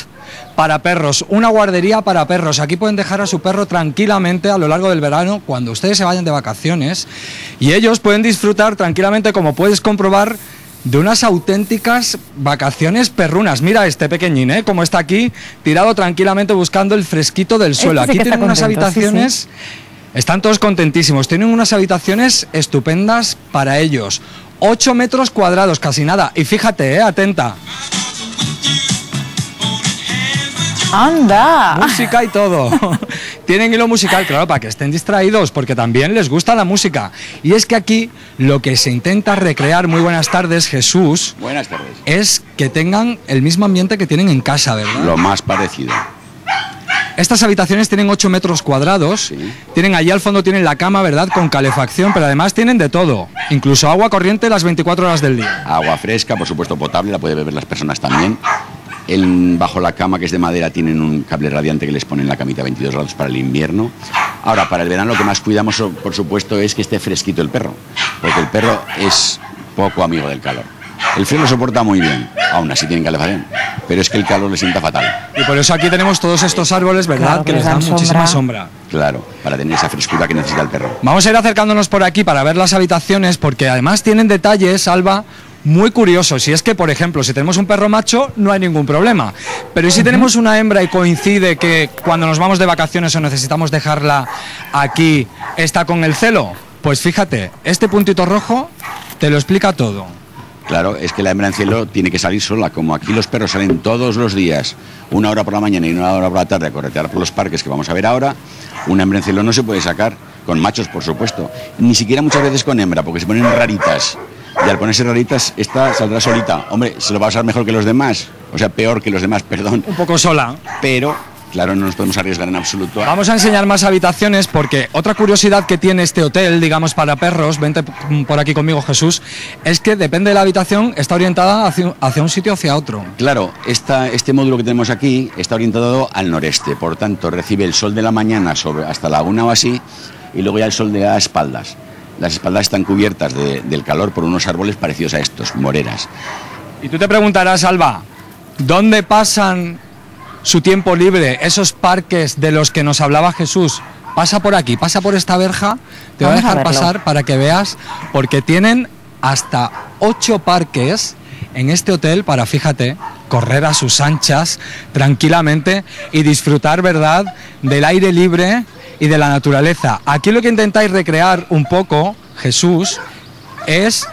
para perros, una guardería para perros. Aquí pueden dejar a su perro tranquilamente a lo largo del verano, cuando ustedes se vayan de vacaciones, y ellos pueden disfrutar tranquilamente, como puedes comprobar, de unas auténticas vacaciones perrunas. Mira este pequeñín, ¿eh? Como está aquí, tirado tranquilamente buscando el fresquito del suelo. Aquí tienen unas habitaciones... Sí, sí. Están todos contentísimos, tienen unas habitaciones estupendas para ellos. 8 metros cuadrados, casi nada. Y fíjate, atenta.
¡Anda!
Música y todo. Tienen hilo musical, claro, para que estén distraídos, porque también les gusta la música. Y es que aquí lo que se intenta recrear, muy buenas tardes, Jesús.
Buenas tardes.
Es que tengan el mismo ambiente que tienen en casa, ¿verdad?
Lo más parecido.
Estas habitaciones tienen 8 metros cuadrados, sí. Tienen allí al fondo, tienen la cama, ¿verdad?, con calefacción, pero además tienen de todo, incluso agua corriente las 24 horas del día.
Agua fresca, por supuesto potable, la pueden beber las personas también. Bajo la cama, que es de madera, tienen un cable radiante que les pone en la camita a 22 grados para el invierno. Ahora, para el verano lo que más cuidamos, por supuesto, es que esté fresquito el perro, porque el perro es poco amigo del calor. El frío lo soporta muy bien, aún así tienen calefacción, pero es que el calor le sienta fatal.
Y por eso aquí tenemos todos estos árboles, ¿verdad?, claro, que les dan muchísima sombra.
Claro, para tener esa frescura que necesita el perro.
Vamos a ir acercándonos por aquí para ver las habitaciones, porque además tienen detalles, Alba, muy curiosos. Y es que, por ejemplo, si tenemos un perro macho, no hay ningún problema. Pero ¿y si tenemos una hembra y coincide que cuando nos vamos de vacaciones o necesitamos dejarla aquí, está con el celo? Pues fíjate, este puntito rojo te lo explica todo.
Claro, es que la hembra en celo tiene que salir sola. Como aquí los perros salen todos los días, 1 hora por la mañana y 1 hora por la tarde, a corretear por los parques que vamos a ver ahora, una hembra en celo no se puede sacar, con machos por supuesto, ni siquiera muchas veces con hembra, porque se ponen raritas. Y al ponerse raritas, esta saldrá solita. Hombre, se lo va a pasar mejor que los demás, o sea, peor que los demás, perdón.
Un poco sola.
Pero... claro, no nos podemos arriesgar en absoluto.
Vamos a enseñar más habitaciones, porque otra curiosidad que tiene este hotel, digamos, para perros, vente por aquí conmigo, Jesús, es que depende de la habitación, está orientada hacia un sitio o hacia otro.
Claro, este módulo que tenemos aquí está orientado al noreste, por tanto recibe el sol de la mañana hasta la 1 o así, y luego ya el sol de las espaldas. Las espaldas están cubiertas del calor por unos árboles parecidos a estos, moreras.
Y tú te preguntarás, Alba, ¿dónde pasan su tiempo libre, esos parques de los que nos hablaba Jesús? pasa por aquí, pasa por esta verja, te voy a dejar pasar para que veas, porque tienen hasta 8 parques en este hotel para, fíjate, correr a sus anchas tranquilamente y disfrutar, ¿verdad?, del aire libre y de la naturaleza. Aquí lo que intentáis recrear un poco, Jesús, es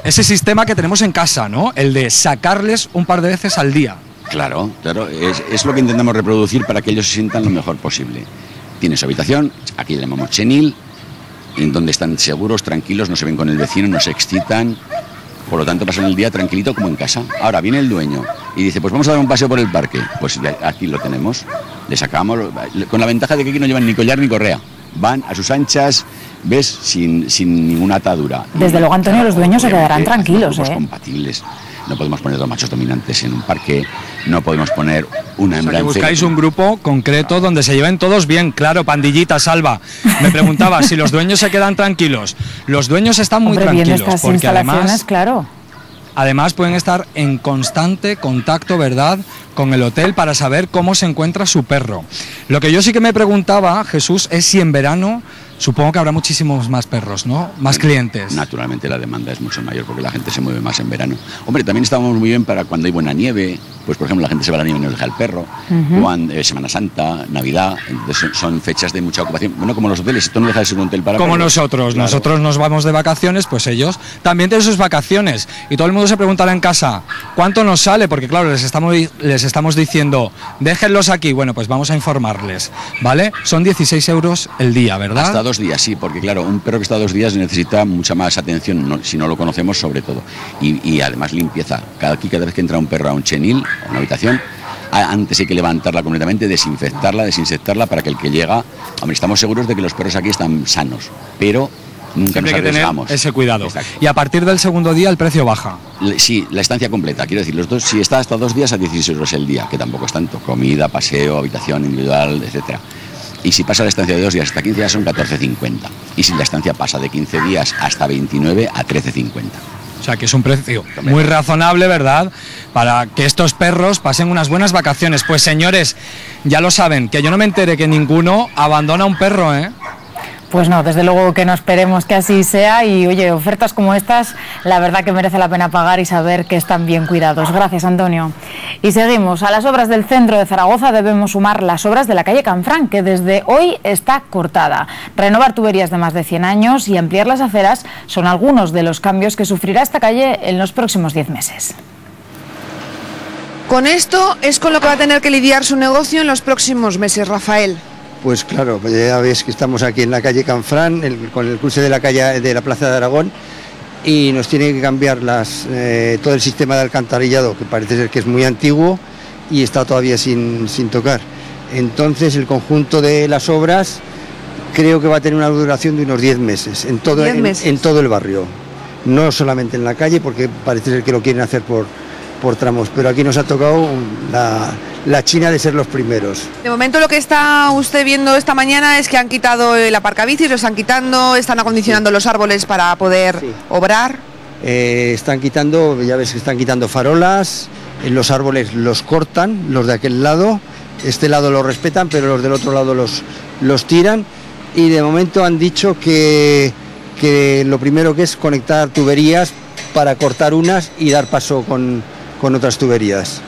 ese sistema que tenemos en casa, ¿no? El de sacarles un par de veces al día.
Claro, claro, es lo que intentamos reproducir para que ellos se sientan lo mejor posible. Tiene su habitación, aquí le llamamos chenil, en donde están seguros, tranquilos, no se ven con el vecino, no se excitan, por lo tanto pasan el día tranquilito como en casa. Ahora viene el dueño y dice, pues vamos a dar un paseo por el parque. Pues aquí lo tenemos, le sacamos, con la ventaja de que aquí no llevan ni collar ni correa. Van a sus anchas, ves, sin ninguna atadura.
Desde luego, Antonio, los dueños se quedarán tranquilos,
compatibles. No podemos poner 2 machos dominantes en un parque, no podemos poner una hembra.
O sea, que buscáis un grupo concreto donde se lleven todos bien, claro, pandillita, Salva. Me preguntaba si los dueños se quedan tranquilos. Los dueños están muy tranquilos, porque además,
claro,
además pueden estar en constante contacto, ¿verdad?, con el hotel para saber cómo se encuentra su perro. Lo que yo sí que me preguntaba, Jesús, es si en verano supongo que habrá muchísimos más perros, ¿no? Más clientes.
Naturalmente la demanda es mucho mayor porque la gente se mueve más en verano. Hombre, también estamos muy bien para cuando hay buena nieve, pues por ejemplo la gente se va a la nieve y nos deja el perro, Semana Santa, Navidad, entonces son fechas de mucha ocupación. Bueno, como los hoteles, esto no deja de ser un hotel para
como
perros.
Nosotros, claro. Nosotros nos vamos de vacaciones, pues ellos también tienen sus vacaciones y todo el mundo se preguntará en casa, ¿cuánto nos sale? Porque claro, les estamos diciendo, déjenlos aquí, bueno, pues vamos a informarles, ¿vale? Son 16 euros el día, ¿verdad?
Hasta 2 días, sí, porque claro, un perro que está 2 días necesita mucha más atención, si no lo conocemos sobre todo. Y además limpieza. Cada vez que entra un perro a un chenil, a una habitación, antes hay que levantarla completamente, desinsectarla para que el que llega... Hombre, estamos seguros de que los perros aquí están sanos, pero nunca nos arriesgamos.
Tener ese cuidado.
Exacto.
Y a partir del segundo día el precio baja.
Sí, la estancia completa, quiero decir, los dos, si está hasta 2 días a 16 euros el día, que tampoco es tanto, comida, paseo, habitación individual, etcétera. Y si pasa la estancia de 2 días hasta 15 días son 14,50. Y si la estancia pasa de 15 días hasta 29 a 13,50.
O sea que es un precio muy razonable, ¿verdad?, para que estos perros pasen unas buenas vacaciones. Pues señores, ya lo saben, que yo no me entere que ninguno abandona un perro, ¿eh?
Pues no, desde luego que no esperemos que así sea y oye, ofertas como estas, la verdad que merece la pena pagar y saber que están bien cuidados. Gracias, Antonio. Y seguimos. A las obras del centro de Zaragoza debemos sumar las obras de la calle Canfrán, que desde hoy está cortada. Renovar tuberías de más de 100 años y ampliar las aceras son algunos de los cambios que sufrirá esta calle en los próximos 10 meses.
Con esto es con lo que va a tener que lidiar su negocio en los próximos meses, Rafael.
Pues claro, ya ves que estamos aquí en la calle Canfrán, con el cruce de la calle de la Plaza de Aragón, y nos tiene que cambiar todo el sistema de alcantarillado, que parece ser que es muy antiguo y está todavía sin tocar. Entonces el conjunto de las obras creo que va a tener una duración de unos 10 meses, en todo el barrio, no solamente en la calle, porque parece ser que lo quieren hacer por tramos, pero aquí nos ha tocado la China de ser los primeros.
De momento lo que está usted viendo esta mañana es que han quitado el aparcabicis, lo están quitando, están acondicionando los árboles para poder obrar.
Están quitando, ya ves que están quitando farolas, los árboles los cortan, los de aquel lado, este lado los respetan, pero los del otro lado los tiran, y de momento han dicho que lo primero que es conectar tuberías para cortar unas y dar paso con otras tuberías.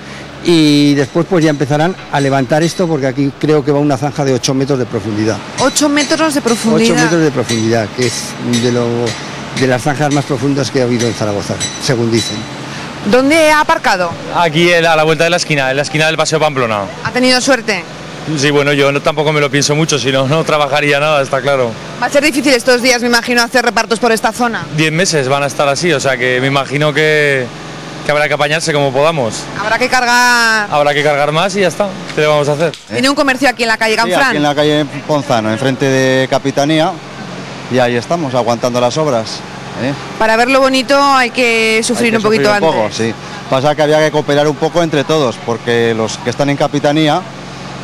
Y después pues ya empezarán a levantar esto, porque aquí creo que va una zanja de 8 metros de profundidad.
8 metros de profundidad.
8 metros de profundidad, que es de las zanjas más profundas que ha habido en Zaragoza, según dicen.
¿Dónde ha aparcado?
Aquí a la vuelta de la esquina, en la esquina del Paseo Pamplona.
¿Ha tenido suerte?
Sí, bueno, yo tampoco me lo pienso mucho, si no trabajaría nada, está claro.
Va a ser difícil estos días, me imagino, hacer repartos por esta zona.
10 meses van a estar así, o sea que me imagino que habrá que apañarse como podamos.
Habrá que cargar...
Habrá que cargar más y ya está. ¿Qué le vamos a hacer?
Tiene un comercio aquí en la calle Canfrán.
Sí, aquí en la calle Ponzano, enfrente de Capitanía, y ahí estamos, aguantando las obras.
Para verlo bonito hay que sufrir un poquito antes.
Poco, sí. Pasa que había que cooperar un poco entre todos, porque los que están en Capitanía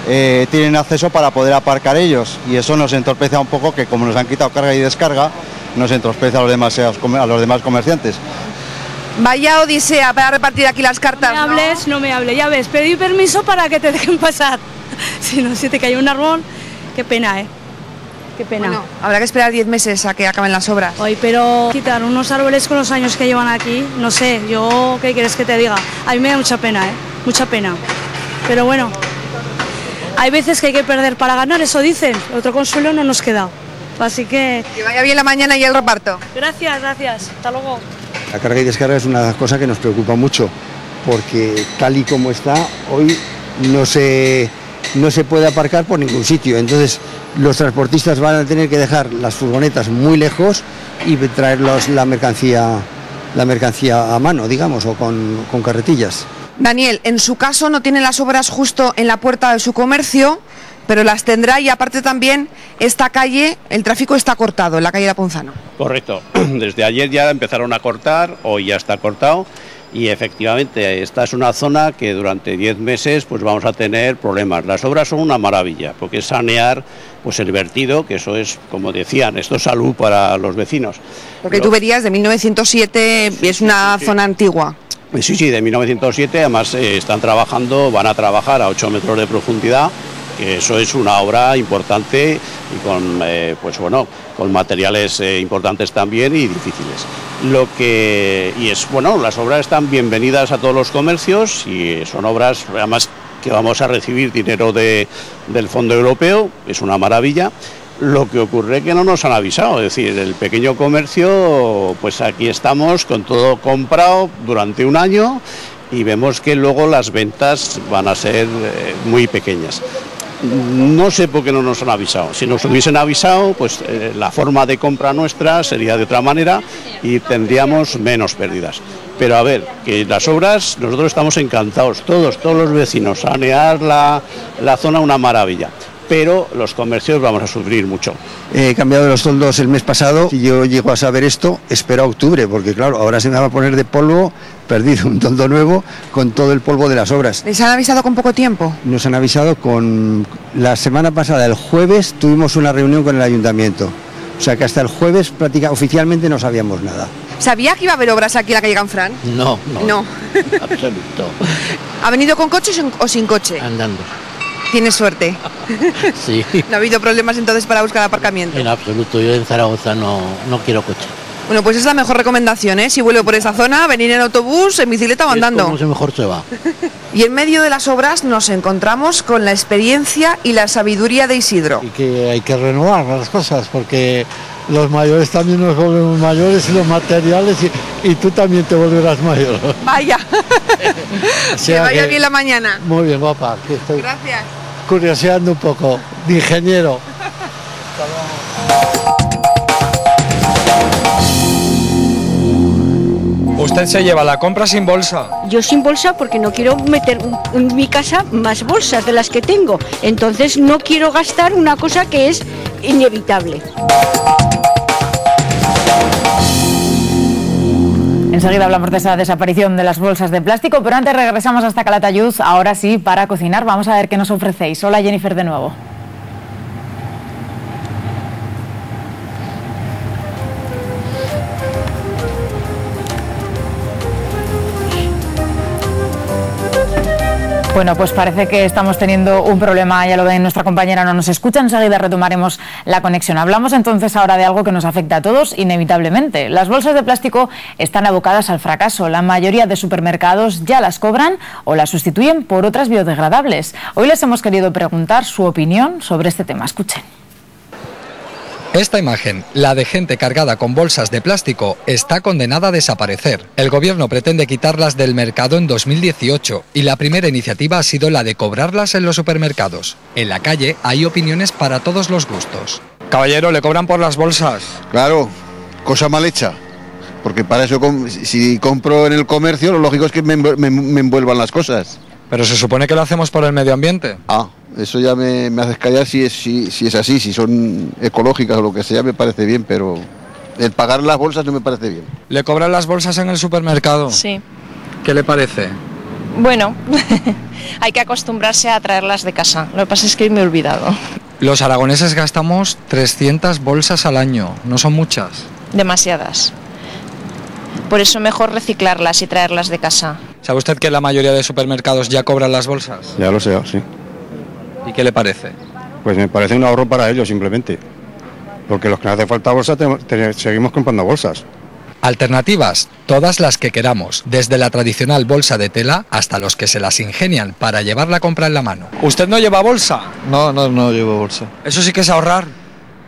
tienen acceso para poder aparcar ellos, y eso nos entorpece un poco, que como nos han quitado carga y descarga, nos entorpece a los demás comerciantes.
Vaya odisea para repartir aquí las cartas.
No me hables, ya ves, pedí permiso para que te dejen pasar. Si no, si te cae un árbol,
Qué pena, ¿eh? Qué pena.
Bueno, habrá que esperar 10 meses a que acaben las obras.
Hoy, pero quitar unos árboles con los años que llevan aquí, no sé, yo, ¿qué quieres que te diga? A mí me da mucha pena, ¿eh? Mucha pena. Pero bueno, hay veces que hay que perder para ganar, eso dicen. Otro consuelo no nos queda. Así que...
Que vaya bien la mañana y el reparto.
Gracias, gracias. Hasta luego.
La carga y descarga es una cosa que nos preocupa mucho, porque tal y como está, hoy no se puede aparcar por ningún sitio. Entonces los transportistas van a tener que dejar las furgonetas muy lejos y traer la mercancía a mano, digamos, o con carretillas.
Daniel, en su caso no tiene las obras justo en la puerta de su comercio, pero las tendrá, y aparte también esta calle, el tráfico está cortado en la calle de Aponzano.
Correcto, desde ayer ya empezaron a cortar, hoy ya está cortado. Y efectivamente, esta es una zona que durante 10 meses pues vamos a tener problemas. Las obras son una maravilla, porque es sanear pues el vertido, que eso es, como decían, esto es salud para los vecinos.
Porque tuberías de 1907 es una zona antigua.
Sí, de 1907, además están trabajando, van a trabajar a 8 metros de profundidad, que eso es una obra importante y con, pues bueno, con materiales importantes también y difíciles. Las obras están bienvenidas a todos los comercios y son obras, además, que vamos a recibir dinero del Fondo Europeo, es una maravilla. Lo que ocurre es que no nos han avisado, es decir, el pequeño comercio, pues aquí estamos con todo comprado durante un año y vemos que luego las ventas van a ser muy pequeñas. No sé por qué no nos han avisado. Si nos hubiesen avisado, pues la forma de compra nuestra sería de otra manera y tendríamos menos pérdidas. Pero a ver, que las obras, nosotros estamos encantados, todos los vecinos, sanear la zona una maravilla. Pero los comercios vamos a sufrir mucho.
He cambiado los toldos el mes pasado. Si yo llego a saber esto, espero a octubre, porque claro, ahora se me va a poner de polvo, perdido un toldo nuevo con todo el polvo de las obras.
¿Les han avisado con poco tiempo?
Nos han avisado la semana pasada, el jueves, tuvimos una reunión con el ayuntamiento. O sea que hasta el jueves oficialmente no sabíamos nada.
¿Sabía que iba a haber obras aquí en la calle Canfrán?
No.
Absoluto. ¿Ha venido con coche o sin coche?
Andando.
Tienes suerte.
Sí.
¿No ha habido problemas entonces para buscar aparcamiento?
En absoluto, yo en Zaragoza no quiero coche.
Bueno, pues es la mejor recomendación, ¿eh? Si vuelvo por esa zona, venir en autobús, en bicicleta o andando.
Es como se mejor se va.
Y en medio de las obras nos encontramos con la experiencia y la sabiduría de Isidro.
Y que hay que renovar las cosas, porque los mayores también nos volvemos mayores y los materiales, y tú también te volverás mayor.
Vaya.
O sea
que vaya bien la mañana.
Muy bien, guapa. Aquí estoy.
Gracias.
Curioseando un poco, de ingeniero.
Usted se lleva la compra sin bolsa.
Yo sin bolsa porque no quiero meter en mi casa más bolsas de las que tengo. Entonces no quiero gastar una cosa que es inevitable.
Enseguida hablamos de esa desaparición de las bolsas de plástico, pero antes regresamos hasta Calatayud, ahora sí, para cocinar. Vamos a ver qué nos ofrecéis. Hola, Jennifer, de nuevo. Bueno, pues parece que estamos teniendo un problema, ya lo ven, nuestra compañera no nos escucha, enseguida retomaremos la conexión. Hablamos entonces ahora de algo que nos afecta a todos inevitablemente. Las bolsas de plástico están abocadas al fracaso. La mayoría de supermercados ya las cobran o las sustituyen por otras biodegradables. Hoy les hemos querido preguntar su opinión sobre este tema. Escuchen.
Esta imagen, la de gente cargada con bolsas de plástico, está condenada a desaparecer. El gobierno pretende quitarlas del mercado en 2018 y la primera iniciativa ha sido la de cobrarlas en los supermercados. En la calle hay opiniones para todos los gustos. Caballero, ¿le cobran por las bolsas?
Claro, cosa mal hecha. Porque para eso, si compro en el comercio, lo lógico es que me envuelvan las cosas.
Pero se supone que lo hacemos por el medio ambiente.
Ah, eso ya me haces callar si es así, si son ecológicas o lo que sea, me parece bien, pero el pagar las bolsas no me parece bien.
¿Le cobran las bolsas en el supermercado?
Sí.
¿Qué le parece?
Bueno, hay que acostumbrarse a traerlas de casa. Lo que pasa es que me he olvidado.
Los aragoneses gastamos 300 bolsas al año, ¿no son muchas?
Demasiadas. Por eso mejor reciclarlas y traerlas de casa.
¿Sabe usted que la mayoría de supermercados ya cobran las bolsas?
Ya lo sé, sí.
¿Y qué le parece?
Pues me parece un ahorro para ellos simplemente, porque los que no hace falta bolsa seguimos comprando bolsas.
Alternativas, todas las que queramos, desde la tradicional bolsa de tela hasta los que se las ingenian para llevar la compra en la mano. ¿Usted no lleva bolsa?
No llevo bolsa.
¿Eso sí que es ahorrar?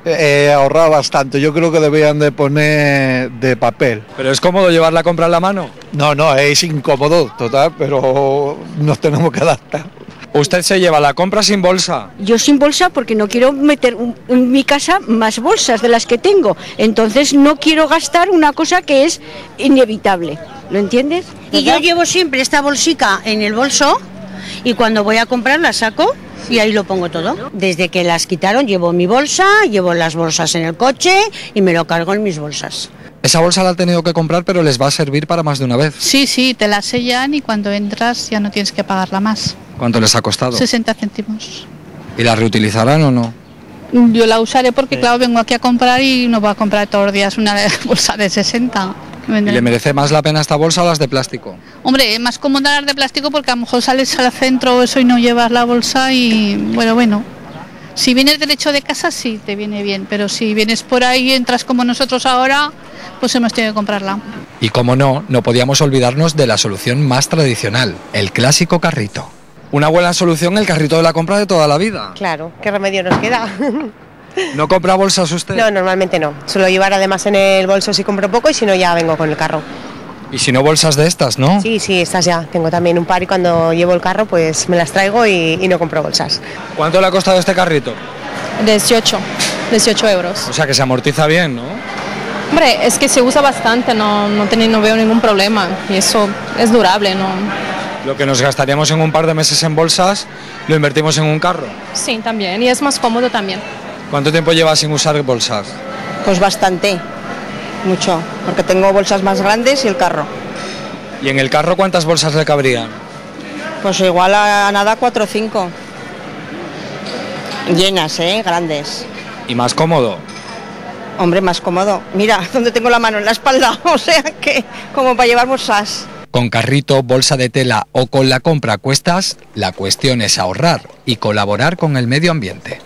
He ahorrado bastante, yo creo que deberían de poner de papel.
¿Pero es cómodo llevar la compra en la mano?
No, es incómodo, total, pero nos tenemos que adaptar.
¿Usted se lleva la compra sin bolsa?
Yo sin bolsa porque no quiero meter en mi casa más bolsas de las que tengo. Entonces no quiero gastar una cosa que es inevitable. ¿Lo entiendes?
Y yo llevo siempre esta bolsica en el bolso y cuando voy a comprar la saco y ahí lo pongo todo. Desde que las quitaron llevo mi bolsa, llevo las bolsas en el coche y me lo cargo en mis bolsas.
Esa bolsa la han tenido que comprar, pero les va a servir para más de una vez.
Sí, te la sellan y cuando entras ya no tienes que pagarla más.
¿Cuánto les ha costado?
60 céntimos.
¿Y la reutilizarán o no?
Yo la usaré porque, claro, vengo aquí a comprar y no voy a comprar todos los días una bolsa de 60.
¿Y le merece más la pena esta bolsa o las de plástico?
Hombre, es más cómodo las de plástico porque a lo mejor sales al centro o eso y no llevas la bolsa y bueno. Si vienes derecho de casa sí te viene bien, pero si vienes por ahí y entras como nosotros ahora, pues hemos tenido que comprarla.
Y como no podíamos olvidarnos de la solución más tradicional, el clásico carrito. Una buena solución, el carrito de la compra de toda la vida.
Claro, ¿qué remedio nos queda?
¿No compra bolsas usted?
No, normalmente no. Suelo llevar además en el bolso si compro poco y si no ya vengo con el carro.
Y si no, bolsas de estas, ¿no?
Sí, estas ya. Tengo también un par y cuando llevo el carro pues me las traigo y no compro bolsas.
¿Cuánto le ha costado este carrito?
18 euros.
O sea que se amortiza bien, ¿no?
Hombre, es que se usa bastante, no veo ningún problema y eso es durable, ¿no?
Lo que nos gastaríamos en un par de meses en bolsas, lo invertimos en un carro.
Sí, también, y es más cómodo también.
¿Cuánto tiempo lleva sin usar bolsas?
Pues bastante, mucho, porque tengo bolsas más grandes y el carro.
¿Y en el carro cuántas bolsas le cabrían?
Pues igual a nada 4 o 5. Llenas, grandes.
¿Y más cómodo?
Hombre, más cómodo. Mira, donde tengo la mano en la espalda, o sea que como para llevar bolsas.
Con carrito, bolsa de tela o con la compra a cuestas, la cuestión es ahorrar y colaborar con el medio ambiente.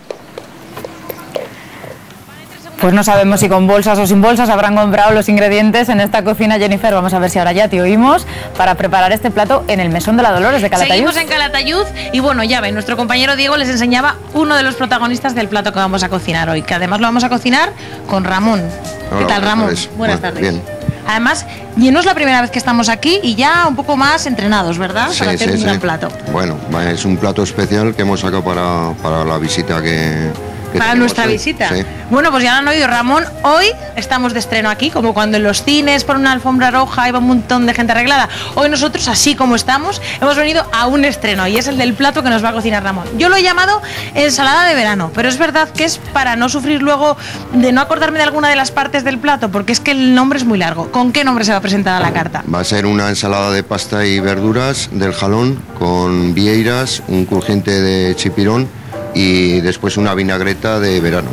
Pues no sabemos si con bolsas o sin bolsas habrán comprado los ingredientes en esta cocina, Jennifer. Vamos a ver si ahora ya te oímos para preparar este plato en el Mesón de la Dolores de Calatayud.
Seguimos en Calatayud y bueno, ya ven, nuestro compañero Diego les enseñaba uno de los protagonistas del plato que vamos a cocinar hoy, que además lo vamos a cocinar con Ramón.
Hola,
¿qué tal, Ramón? Buenas tardes. Bien. Además, y no es la primera vez que estamos aquí y ya un poco más entrenados, ¿verdad?
Sí,
para hacer un gran plato.
Bueno, es un plato especial que hemos sacado para la visita que
para nuestra visita.
Sí.
Bueno, pues ya lo han oído, Ramón. Hoy estamos de estreno aquí, como cuando en los cines por una alfombra roja iba un montón de gente arreglada. Hoy nosotros, así como estamos, hemos venido a un estreno y es el del plato que nos va a cocinar Ramón. Yo lo he llamado ensalada de verano, pero es verdad que es para no sufrir luego de no acordarme de alguna de las partes del plato, porque es que el nombre es muy largo. ¿Con qué nombre se va a presentar a la carta?
Va a ser una ensalada de pasta y verduras del Jalón con vieiras, un crujiente de chipirón y después una vinagreta de verano.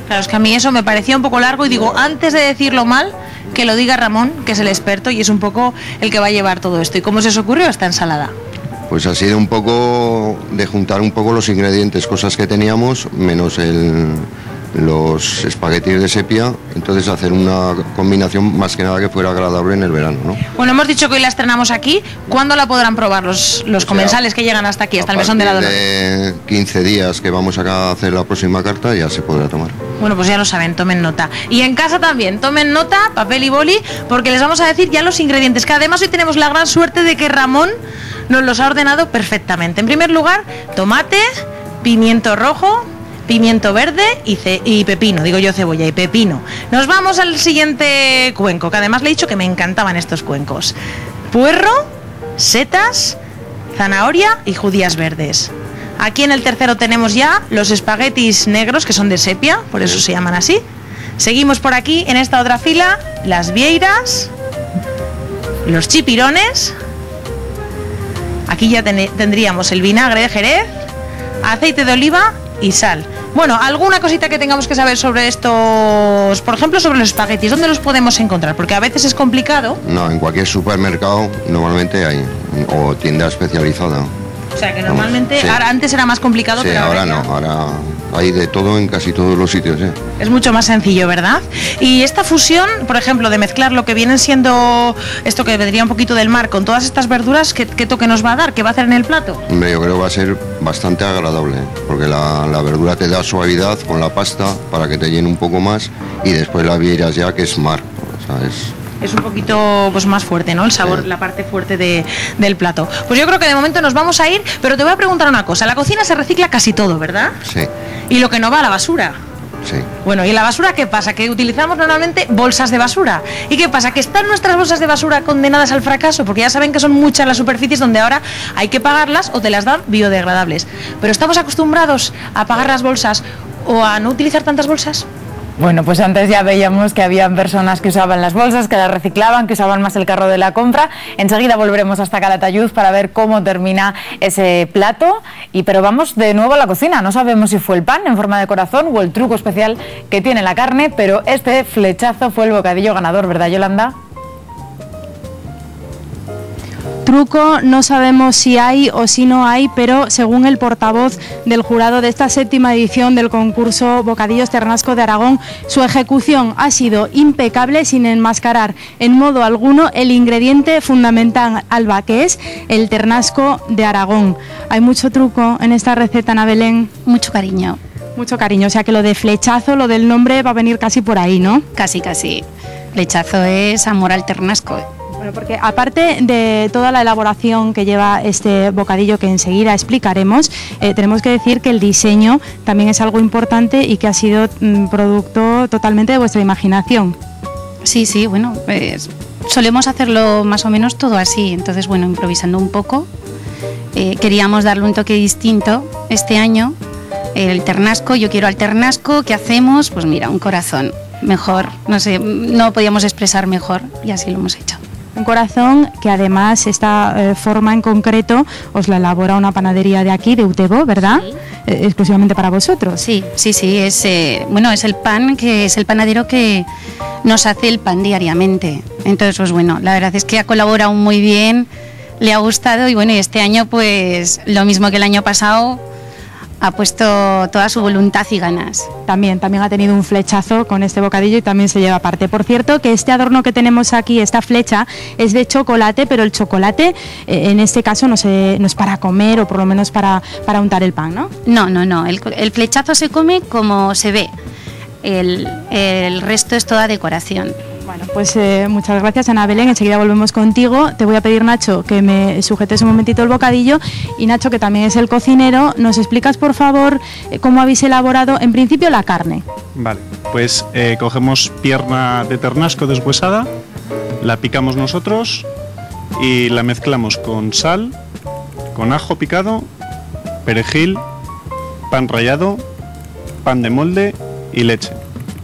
Claro, es que a mí eso me parecía un poco largo y digo, antes de decirlo mal, que lo diga Ramón, que es el experto y es un poco el que va a llevar todo esto. ¿Y cómo se os ocurrió esta ensalada?
Pues ha sido un poco de juntar un poco los ingredientes, cosas que teníamos, menos los espaguetis de sepia, entonces hacer una combinación más que nada que fuera agradable en el verano, ¿no?
Bueno, hemos dicho que hoy la estrenamos aquí. ¿Cuándo la podrán probar los comensales que llegan hasta aquí, hasta el Mesón de la Dolores?
De 15 días que vamos acá a hacer la próxima carta ya se podrá tomar.
Bueno, pues ya lo saben, tomen nota. Y en casa también, tomen nota, papel y boli, porque les vamos a decir ya los ingredientes, que además hoy tenemos la gran suerte de que Ramón nos los ha ordenado perfectamente. En primer lugar, tomate, pimiento rojo, pimiento verde y pepino, digo yo cebolla y pepino. Nos vamos al siguiente cuenco, que además le he dicho que me encantaban estos cuencos. Puerro, setas, zanahoria y judías verdes. Aquí en el tercero tenemos ya los espaguetis negros, que son de sepia, por eso se llaman así. Seguimos por aquí, en esta otra fila, las vieiras, los chipirones. Aquí ya tendríamos el vinagre de Jerez, aceite de oliva y sal. Bueno, ¿alguna cosita que tengamos que saber sobre estos, por ejemplo, sobre los espaguetis? ¿Dónde los podemos encontrar? Porque a veces es complicado.
No, en cualquier supermercado normalmente hay, o tienda especializada.
O sea que normalmente,
Sí.
ahora, antes era más complicado,
Sí,
pero
ahora
ya
no, ahora hay de todo en casi todos los sitios.
es mucho más sencillo, ¿verdad? Y esta fusión, por ejemplo, de mezclar lo que vienen siendo esto que vendría un poquito del mar con todas estas verduras, ¿qué toque nos va a dar? ¿Qué va a hacer en el plato?
Hombre, yo creo que va a ser bastante agradable, porque la verdura te da suavidad con la pasta para que te llene un poco más y después la vieras ya que es mar. O sea,
Es un poquito pues más fuerte, ¿no? El sabor, la parte fuerte del plato. Pues yo creo que de momento nos vamos a ir, pero te voy a preguntar una cosa. La cocina se recicla casi todo, ¿verdad?
Sí,
Y lo que no va a la basura.
sí.
Bueno, ¿y en la basura qué pasa? Que utilizamos normalmente bolsas de basura. ¿Y qué pasa? Que están nuestras bolsas de basura condenadas al fracaso, porque ya saben que son muchas las superficies donde ahora hay que pagarlas o te las dan biodegradables. Pero ¿estamos acostumbrados a pagar las bolsas o a no utilizar tantas bolsas?
Bueno, pues antes ya veíamos que habían personas que usaban las bolsas, que las reciclaban, que usaban más el carro de la compra. Enseguida volveremos hasta Calatayud para ver cómo termina ese plato. Pero vamos de nuevo a la cocina. No sabemos si fue el pan en forma de corazón o el truco especial que tiene la carne, pero este flechazo fue el bocadillo ganador, ¿verdad, Yolanda?
Truco no sabemos si hay o si no hay, pero según el portavoz del jurado de esta 7ª edición del concurso Bocadillos Ternasco de Aragón, su ejecución ha sido impecable, sin enmascarar en modo alguno el ingrediente fundamental, Alba, que es el ternasco de Aragón. Hay mucho truco en esta receta, Ana Belén.
Mucho cariño.
Mucho cariño, o sea que lo de flechazo, lo del nombre va a venir casi por ahí, ¿no?
Casi, casi. Flechazo es amor al ternasco.
Bueno, porque aparte de toda la elaboración que lleva este bocadillo, que enseguida explicaremos, tenemos que decir que el diseño también es algo importante y que ha sido producto totalmente de vuestra imaginación.
Sí, sí, bueno, pues solemos hacerlo más o menos todo así, entonces bueno, improvisando un poco. Queríamos darle un toque distinto este año, el ternasco, yo quiero al ternasco, ¿qué hacemos? Pues mira, un corazón, mejor, no sé, no podíamos expresar mejor y así lo hemos hecho.
Un corazón que además esta forma en concreto os la elabora una panadería de aquí, de Utebo, ¿verdad? Sí. Exclusivamente para vosotros.
Sí, sí, sí, es bueno, es el pan, que es el panadero que nos hace el pan diariamente. Entonces, pues bueno, la verdad es que ha colaborado muy bien, le ha gustado y bueno, y este año pues lo mismo que el año pasado, ha puesto toda su voluntad y ganas.
También ha tenido un flechazo con este bocadillo y también se lleva parte. Por cierto, que este adorno que tenemos aquí, esta flecha, es de chocolate, pero el chocolate en este caso no es para comer o por lo menos para untar el pan, ¿no?
No, el flechazo se come como se ve, el resto es toda decoración.
Bueno, pues muchas gracias, Ana Belén. Enseguida volvemos contigo. Te voy a pedir, Nacho, que me sujetes un momentito el bocadillo. Y Nacho, que también es el cocinero, ¿nos explicas, por favor, cómo habéis elaborado, en principio, la carne?
Vale, pues cogemos pierna de ternasco deshuesada, la picamos nosotros y la mezclamos con sal, con ajo picado, perejil, pan rallado, pan de molde y leche.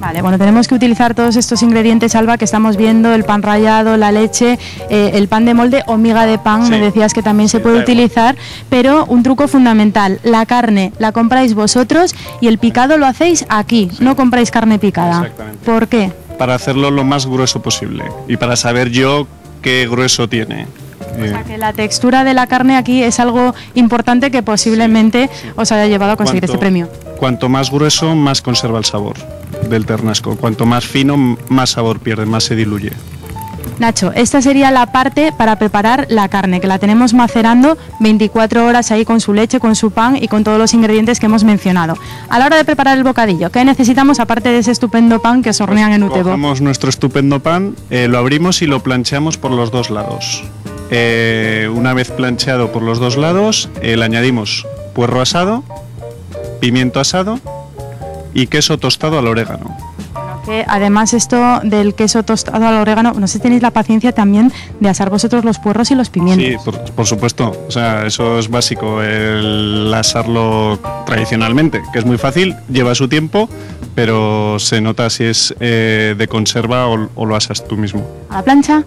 Vale, bueno, tenemos que utilizar todos estos ingredientes, Alba, que estamos viendo, el pan rallado, la leche, el pan de molde o miga de pan, sí. Me decías que también se puede utilizar, pero un truco fundamental, la carne la compráis vosotros y el picado lo hacéis aquí, sí. No compráis carne picada.
Exactamente.
¿Por qué?
Para hacerlo lo más grueso posible y para saber yo qué grueso tiene.
O sea, que la textura de la carne aquí es algo importante que posiblemente os haya llevado a conseguir este premio.
Cuanto más grueso, más conserva el sabor del ternasco. Cuanto más fino, más sabor pierde, más se diluye.
Nacho, esta sería la parte para preparar la carne, que la tenemos macerando 24 horas ahí con su leche, con su pan y con todos los ingredientes que hemos mencionado. A la hora de preparar el bocadillo, ¿qué necesitamos aparte de ese estupendo pan que os hornean en Utebo?
Cogemos nuestro estupendo pan, lo abrimos y lo plancheamos por los dos lados. Una vez plancheado por los dos lados, le añadimos puerro asado, pimiento asado y queso tostado al orégano.
Que además esto del queso tostado al orégano, no sé si tenéis la paciencia también de asar vosotros los puerros y los pimientos.
Sí, por supuesto, o sea, eso es básico, el asarlo tradicionalmente, que es muy fácil, lleva su tiempo, pero se nota si es de conserva o lo asas tú mismo.
¿A la plancha?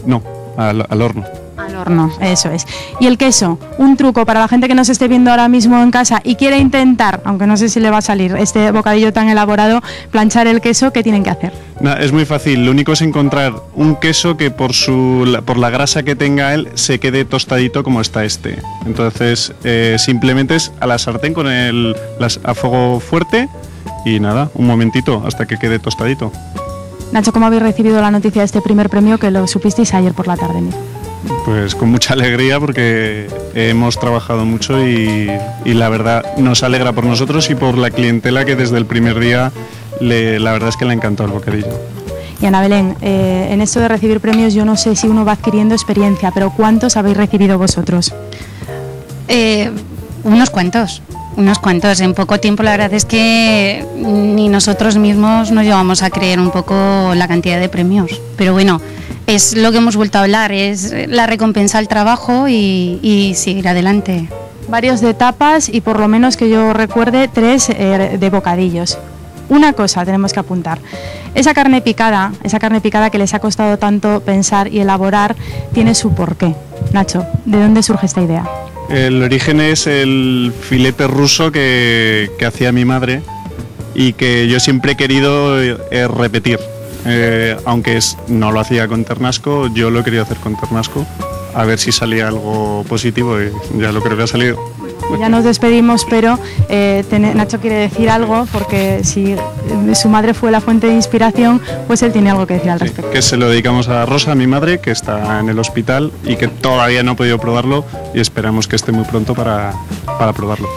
No, al horno.
Al horno, eso es. Y el queso, un truco para la gente que nos esté viendo ahora mismo en casa y quiere intentar, aunque no sé si le va a salir este bocadillo tan elaborado, planchar el queso, ¿qué tienen que hacer?
Es muy fácil, lo único es encontrar un queso que por la grasa que tenga él se quede tostadito como está este. Entonces simplemente es a la sartén con a fuego fuerte y nada, un momentito hasta que quede tostadito.
Nacho, ¿cómo habéis recibido la noticia de este primer premio que lo supisteis ayer por la tarde?
Pues con mucha alegría porque hemos trabajado mucho y la verdad nos alegra por nosotros y por la clientela que desde el primer día la verdad es que le ha encantado el bocadillo.
Y Ana Belén, en esto de recibir premios yo no sé si uno va adquiriendo experiencia, pero ¿cuántos habéis recibido vosotros?
Unos cuantos. En poco tiempo la verdad es que ni nosotros mismos nos llevamos a creer un poco la cantidad de premios, pero bueno, es lo que hemos vuelto a hablar, es la recompensa al trabajo y seguir adelante.
Varios de tapas y por lo menos que yo recuerde 3 de bocadillos. Una cosa tenemos que apuntar, esa carne picada que les ha costado tanto pensar y elaborar tiene su porqué. Nacho, ¿de dónde surge esta idea?
El origen es el filete ruso que hacía mi madre y que yo siempre he querido repetir. Aunque no lo hacía con ternasco, yo lo he querido hacer con ternasco, a ver si salía algo positivo y ya lo creo que ha salido.
Ya nos despedimos, pero Nacho quiere decir algo, porque si su madre fue la fuente de inspiración, pues él tiene algo que decir al respecto.
Que se lo dedicamos a Rosa, mi madre, que está en el hospital y que todavía no ha podido probarlo y esperamos que esté muy pronto para probarlo.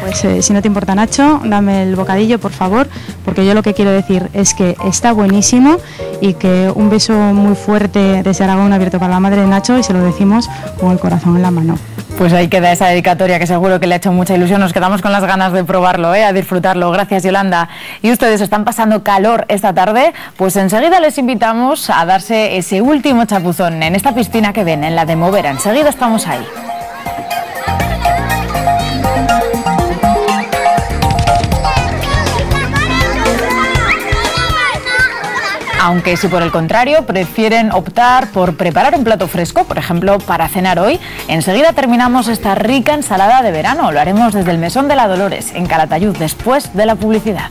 Pues si no te importa, Nacho, dame el bocadillo, por favor, porque yo lo que quiero decir es que está buenísimo y que un beso muy fuerte desde Aragón abierto para la madre de Nacho, y se lo decimos con el corazón en la mano.
Pues ahí queda esa dedicatoria que seguro que le ha hecho mucha ilusión. Nos quedamos con las ganas de probarlo, a disfrutarlo. Gracias, Yolanda. Y ustedes están pasando calor esta tarde, pues enseguida les invitamos a darse ese último chapuzón en esta piscina que ven, en la de Movera. Enseguida estamos ahí. Aunque si por el contrario prefieren optar por preparar un plato fresco, por ejemplo, para cenar hoy, enseguida terminamos esta rica ensalada de verano. Lo haremos desde el Mesón de la Dolores, en Calatayud, después de la publicidad.